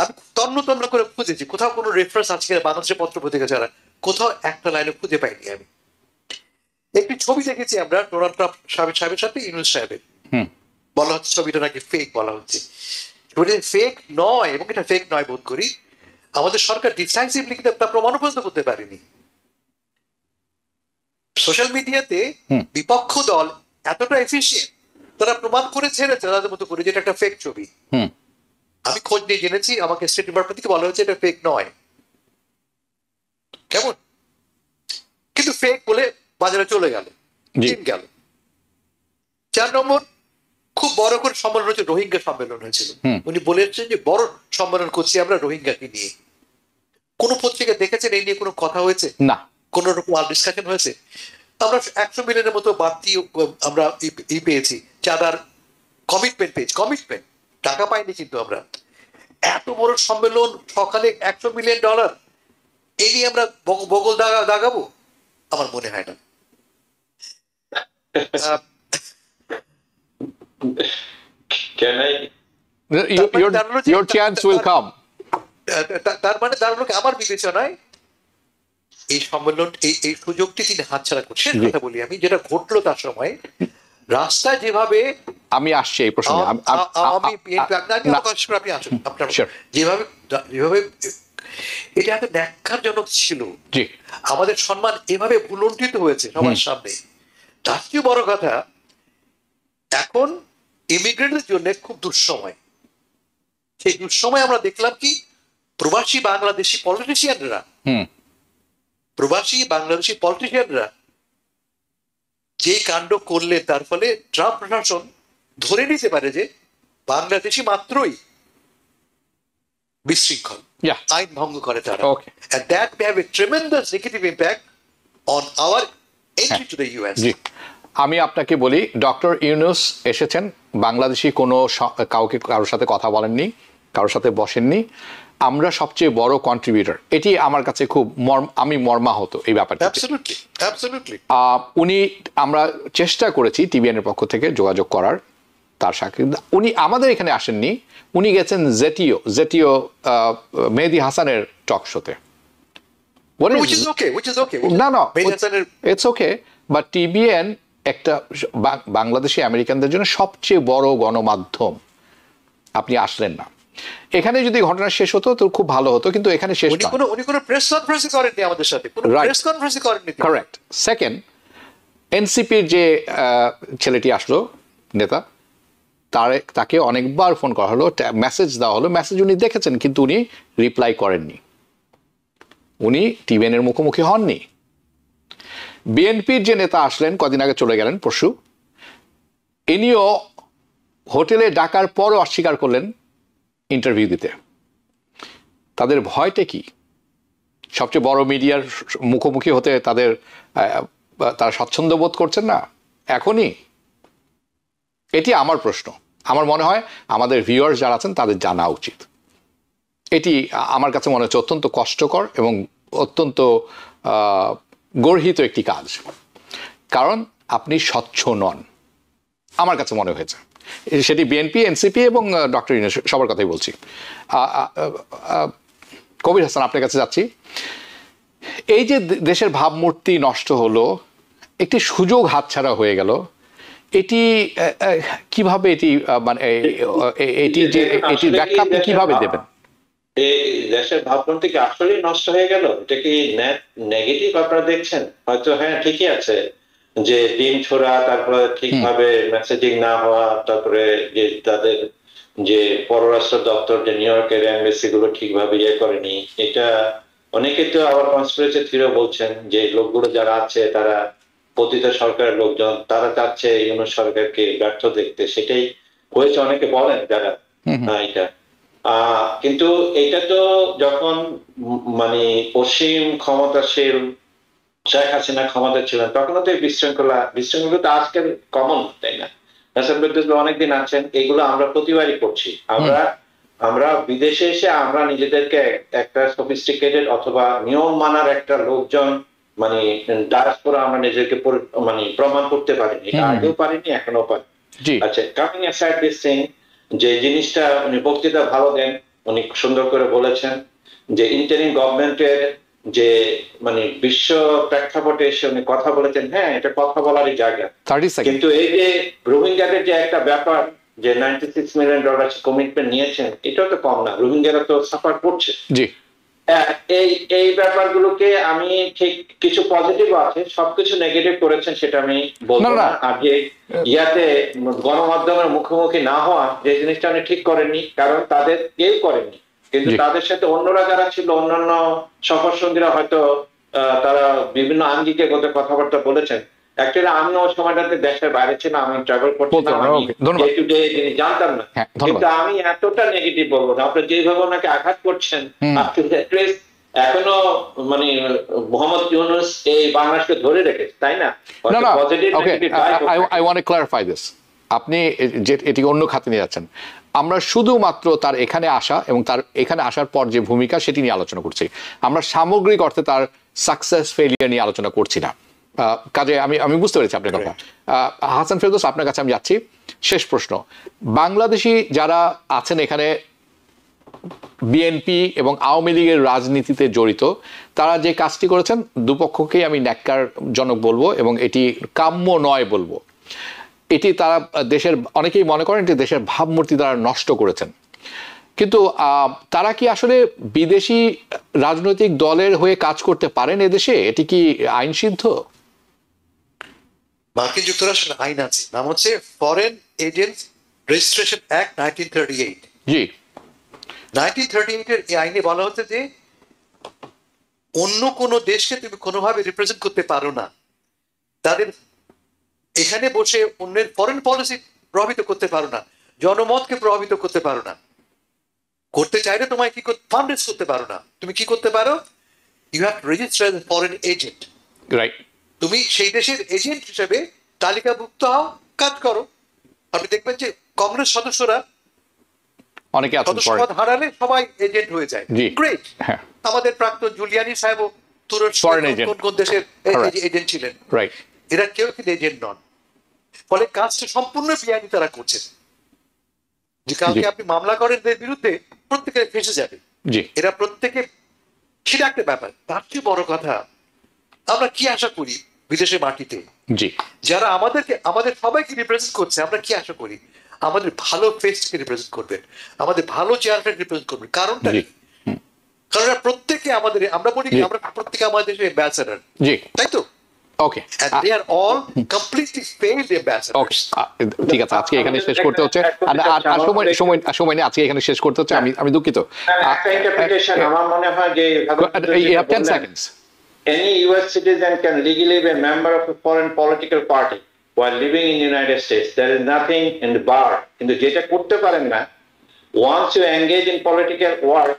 আমি তন্ন তন্ন করে খুঁজেছি, কোথাও কোনো রেফারেন্স আজকে বাংলাদেশের পত্র পত্রিকা ছাড়া কোথাও একটা লাইনে খুঁজে পাইনি আমি। একটি ছবি দেখেছি আমরা ডোনাল্ড ট্রাম্প সাহেবের সাথে ইউনূস সাহেবের, বলা হচ্ছে ছবিটা নাকি ফেক বলা হচ্ছে। ছবিটা ফেক নয়, এবং এটা ফেক নয় বোধ করি, আমাদের সরকার ডিসাইসিভলি কিন্তু তা প্রমাণ পর্যন্ত করতে পারেনি। সোশ্যাল মিডিয়াতে বিপক্ষ দল এতটা এফিসিয়েন্ট, তারা প্রমাণ করে ছেড়েছে তাদের মতো করে, যেটা একটা ফেক ছবি। আমি খোঁজ নিয়ে জেনেছি, আমাকে স্টেট ডিপার্টমেন্ট থেকে বলা হয়েছে এটা ফেক নয়। কেমন? কিন্তু ফেক বলে বাজারে চলে গেল, দিন গেল। 4 নম্বর, খুব বড় করে সম্মেলন হয়েছে, রোহিঙ্গা সম্মেলন হয়েছিল। উনি বলেছেন যে বড় সম্মেলন করছি আমরা রোহিঙ্গাকে নিয়ে। কোন পত্রিকা দেখেছেন এই নিয়ে কোনো কথা হয়েছে? না। কোন রকম ডিসকাশন হয়েছে? আমরা 100 মিলিয়নের মতো বাড়তি আমরা পেয়েছি, চাঁদার কমিটমেন্ট পেয়েছি, কমিটমেন্ট, টাকা পাইনি কিন্তু আমরা। এত বড় সম্মেলন, সকালে $100 মিলিয়ন, এই নিয়ে আমরা বগল দাগাবো? আমার মনে হয় না। Your chance will come. তার মানে দাঁড়ালো আমার বিবেচনায় এই সম্মেলন, এই সুযোগটি তিনি হাতছাড়া করছেন। কথা বলি আমি, যেটা ঘটলো তার সময় রাস্তায় যেভাবে, আমি আসছি এই প্রসঙ্গে, আপনি আসুন, আপনার যেভাবে এটা এত ন্যাক্কারজনক ছিল, আমাদের সম্মান এভাবে ভুলুণ্ঠিত হয়েছে সবার সামনে। তার চেয়ে বড় কথা, এখন ইমিগ্রেন্টদের জন্য খুব দুঃসময়। সেই দুঃসময় আমরা দেখলাম কি, প্রবাসী বাংলাদেশি পলিটিশিয়ানরা যে কাণ্ড করলে, তার ফলে ট্রাম্প প্রশাসন ধরে নিতে পারে যে বাংলাদেশি মাত্রই বিশৃঙ্খল, আইন ভঙ্গ করে তারা। And that may have a tremendous negative impact on our entry to the US. আমি আপনাকে বলি, ডক্টর ইউনূস এসেছেন, বাংলাদেশি কোনো কারোর সাথে কথা বলেননি, কারোর সাথে বসেননি। আমরা সবচেয়ে বড় কন্ট্রিবিউটর, এটি আমার কাছে খুব আমি মর্মাহত এই ব্যাপারটা। উনি, আমরা চেষ্টা করেছি টিবিএন এর পক্ষ থেকে যোগাযোগ করার তার সাথে, উনি আমাদের এখানে আসেননি, উনি গেছেন জেটিও মেহেদী হাসানের টক শোতে। না, ইটস ওকে, বাট টিবিএন একটা বাংলাদেশি আমেরিকানদের জন্য সবচেয়ে বড় গণমাধ্যম। আপনি আসলেন না। এখানে যদি ঘটনা শেষ হতো তো খুব ভালো হতো, কিন্তু এখানে শেষ না। উনি কোনো প্রেস কনফারেন্স করেননি আমাদের সাথে, কোনো প্রেস কনফারেন্স করেননি। কারেক্ট। সেকেন্ড, এনসিপির যে ছেলেটি আসলো, নেতা, তাকে অনেকবার ফোন করা হলো, মেসেজ দেওয়া হলো, মেসেজ উনি দেখেছেন, কিন্তু উনি রিপ্লাই করেননি, উনি টিবিএন এর মুখোমুখি হননি। বিএনপির যে নেতা আসলেন, কদিন আগে চলে গেলেন, পরশু, ইনিও হোটেলে ডাকার পরও অস্বীকার করলেন ইন্টারভিউ দিতে। তাদের ভয়টা কি? সবচেয়ে বড় মিডিয়ার মুখোমুখি হতে তারা স্বচ্ছন্দ বোধ করছেন না এখনই? এটি আমার প্রশ্ন। আমার মনে হয় আমাদের ভিউয়ার্স যারা আছেন তাদের জানা উচিত। এটি আমার কাছে মনে হচ্ছে অত্যন্ত কষ্টকর এবং অত্যন্ত গর্হিত একটি কাজ, কারণ আপনি স্বচ্ছ নন, আমার কাছে মনে হয়েছে। সেটি বিএনপি, এনসিপি এবং ডক্টর ইউনূস, সবার কথাই বলছি। কবির হাসান, আপনার কাছে যাচ্ছি। এই যে দেশের ভাবমূর্তি নষ্ট হলো, একটি সুযোগ হাতছাড়া হয়ে গেল, এটি কিভাবে, এটি মানে এটির ব্যাখ্যা আপনি কিভাবে দেবেন? এই দেশের ভাবমূর্তি কি আসলেই নষ্ট হয়ে গেল? এটা কি নেগেটিভ আপনারা দেখছেন? হয়তো হ্যাঁ, ঠিকই আছে যে ডিম ছোড়া, তারপরে ঠিকভাবে মেসেজিং না হওয়া, তারপরে যে তাদের যে পররাষ্ট্র দপ্তর, যে নিউ ইয়র্কের এমবেসি গুলো ঠিকভাবে ইয়ে করেনি, এটা অনেকে তো আবার কনস্পিরেসি থিওরি বলছেন যে লোকগুলো যারা আছে তারা পতিত সরকারের লোকজন, তারা চাচ্ছে ইউনূস সরকারকে ব্যর্থ দেখতে। সেটাই হয়েছে, অনেকে বলেন যারা এটা। কিন্তু এটা তো যখন মানে অসীম ক্ষমতাশীল শেখ হাসিনা ক্ষমতা ছিলেন, তখন তো বিশৃঙ্খলা তো আজকের কমন, তাই না? হাসান ফেরদৌস অনেকদিন আছেন, এগুলো আমরা প্রতিবারই করছি। আমরা বিদেশে এসে আমরা নিজেদেরকে একটা সফিস্টিকেটেড অথবা নিয়ম মানার একটা লোকজন মানে ডায়াসপোরা আমরা নিজেকে মানে প্রমাণ করতে পারিনি, এটা আগেও পারিনি, এখনো পারি। আচ্ছা, কামিং অ্যাসাইড দিস থিং, যে জিনিসটা উনি বক্তৃতা ভালো দেন, উনি সুন্দর করে বলেছেন যে ইন্টারিম গভর্নমেন্টের যে মানে বিশ্ব প্রেক্ষাপটে এসে উনি কথা বলেছেন, হ্যাঁ এটা কথা বলারই জায়গা, কিন্তু এই যে রোহিঙ্গাদের যে একটা ব্যাপার যে $96 মিলিয়ন কমিটমেন্ট নিয়েছেন, এটাও তো কম না, রোহিঙ্গারা তো সাফার করছে। এই ব্যাপারগুলোকে আমি ঠিক কিছু পজিটিভ আছে, সবকিছু নেগেটিভ করেছেন সেটা আমি বলবো না। আর যে ইয়াতে গণমাধ্যমের মুখোমুখি না হওয়া, যে জিনিসটা উনি ঠিক করেননি, কারণ তাদের কেউ করেননি, কিন্তু তাদের সাথে অন্যরা যারা ছিল, অন্যান্য সফর সঙ্গীরা হয়তো তারা বিভিন্ন আঙ্গিকে কথাবার্তা বলেছেন। অ্যাকচুয়ালি আমি ওই সময়টাতে দেশের বাইরে ছিলাম, আমি ট্রাভেল করছিলাম, ডে টু ডে জিনিস জানতাম না, কিন্তু আমি এতটা নেগেটিভ বলবো না। আপনি যেভাবে ওনাকে আঘাত করছেন, এখনো মানে মোহাম্মদ ইউনূস এই বাংলাদেশকে ধরে রেখেছে, তাই না? I want to clarify this. আপনি যে এটি অন্য খাতে নিয়ে যাচ্ছেন, আমরা শুধুমাত্র তার এখানে আসা এবং তার এখানে আসার পর যে ভূমিকা সেটি নিয়ে আলোচনা করছি, আমরা সামগ্রিক অর্থে তার সাকসেস ফেলিয়ার নিয়ে আলোচনা করছি না। কাজে আমি বুঝতে পেরেছি আপনার কথা। হাসান ফেরদৌস, আপনার কাছে আমি যাচ্ছি। শেষ প্রশ্ন, বাংলাদেশি যারা আছেন এখানে বিএনপি এবং আওয়ামী লীগের রাজনীতিতে জড়িত, তারা যে কাজটি করেছেন দুপক্ষকেই আমি ন্যাক্কারজনক বলবো এবং এটি কাম্য নয় বলবো। এটি তারা দেশের অনেকেই মনে করেন এটি দেশের ভাবমূর্তি তারা নষ্ট করেছেন, কিন্তু তারা কি আসলে বিদেশি রাজনৈতিক দলের হয়ে কাজ করতে পারেন এদেশে? এটি কি আইন সিদ্ধ? মার্কিন যুক্তরাষ্ট্রের আইন আছে, নাম হচ্ছে ফরেন এজেন্ট রেজিস্ট্রেশন অ্যাক্ট 1938। জি, 1938 এর এই আইনে বলা হচ্ছে যে অন্য কোন দেশকে তুমি কোনোভাবে রিপ্রেজেন্ট করতে পারো না, তাদের এখানে বসে অন্যের ফরেন পলিসি প্রভাবিত করতে পারো না, জনমতকে প্রভাবিত করতে পারো না, করতে চাইলে তোমায় কি ফান্ড রেজ করতে পারো না। তুমি কি করতে পারো? You have to register as foreign agent, right? তুমি সেই দেশের এজেন্ট হিসেবে তালিকাভুক্ত হও, কাজ করো। আপনি দেখবেন যে কংগ্রেস সদস্যরা অনেকে সদস্যপদ হারালে সবাই এজেন্ট হয়ে যায়। গ্রেট। আমাদের প্রাক্তন জুলিয়ানি সাহেব তুরস্কের কোন দেশের এজেন্ট ছিলেন, রাইট? এরা কেউ কিন্তু এজেন্ট নন, ফলে কাজটা সম্পূর্ণ বেআইনি তারা করছে। যে কালকে আপনি মামলা করেন এদের বিরুদ্ধে, প্রত্যেকে ফেঁসে যাবে। এরা প্রত্যেকে, সেটা একটা ব্যাপার। তার চেয়ে বড় কথা, আমরা কি আশা করি বিদেশের মাটিতে যারা আমাদের সবাইকে রিপ্রেজেন্ট করছে, আমরা কি আশা করি? আমাদের ভালো ফেসকে রিপ্রেজেন্ট করবেন, আমাদের ভালো চেহারাকে রিপ্রেজেন্ট করবেন। কারণটা কি? কারণ প্রত্যেকে আমাদের, আমরা বলি আমরা প্রত্যেকে আমাদের দেশের অ্যাম্বাসেডর, তাই তো? ওকে, and they are all completely failed ambassadors. ঠিক আছে, আজকে এখানে শেষ করতে হচ্ছে, আর সময় নেই, আজকে এখানে শেষ করতে হচ্ছে। আমি দুঃখিত। আমার মনে হয় যে you have 10 seconds. Any US citizen can legally be a member of a foreign political party while living in the United States. There is nothing in the bar. কিন্তু যেটা করতে পারেন না, once you engage in political work,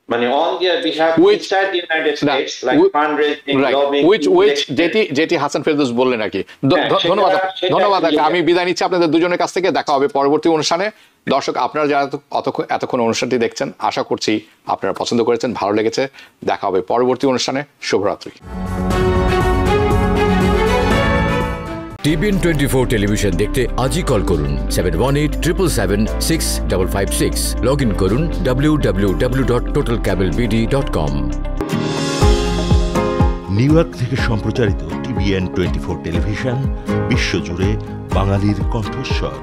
মানে on their behalf inside the United States, like fundraising, lobbying, যেটি হাসান ফেরদৌস বললেন আর কি। ধন্যবাদ। আমি বিদায় নিচ্ছি আপনাদের দুজনের কাছ থেকে। দেখা হবে পরবর্তী অনুষ্ঠানে। দর্শক, আপনারা যারা এতক্ষণ অনুষ্ঠানটি দেখছেন, আশা করছি আপনারা পছন্দ করেছেন, ভালো লেগেছে। দেখা হবে পরবর্তী অনুষ্ঠানে। শুভরাত্রি। TBN 24 টেলিভিশন দেখতে আজই কল করুন 7187776556। লগ ইন করুন www.totalcablebd.com। নিউ ইয়র্ক থেকে সম্প্রচারিত TBN 24 টেলিভিশন বিশ্বজুড়ে বাঙালির কণ্ঠস্বর।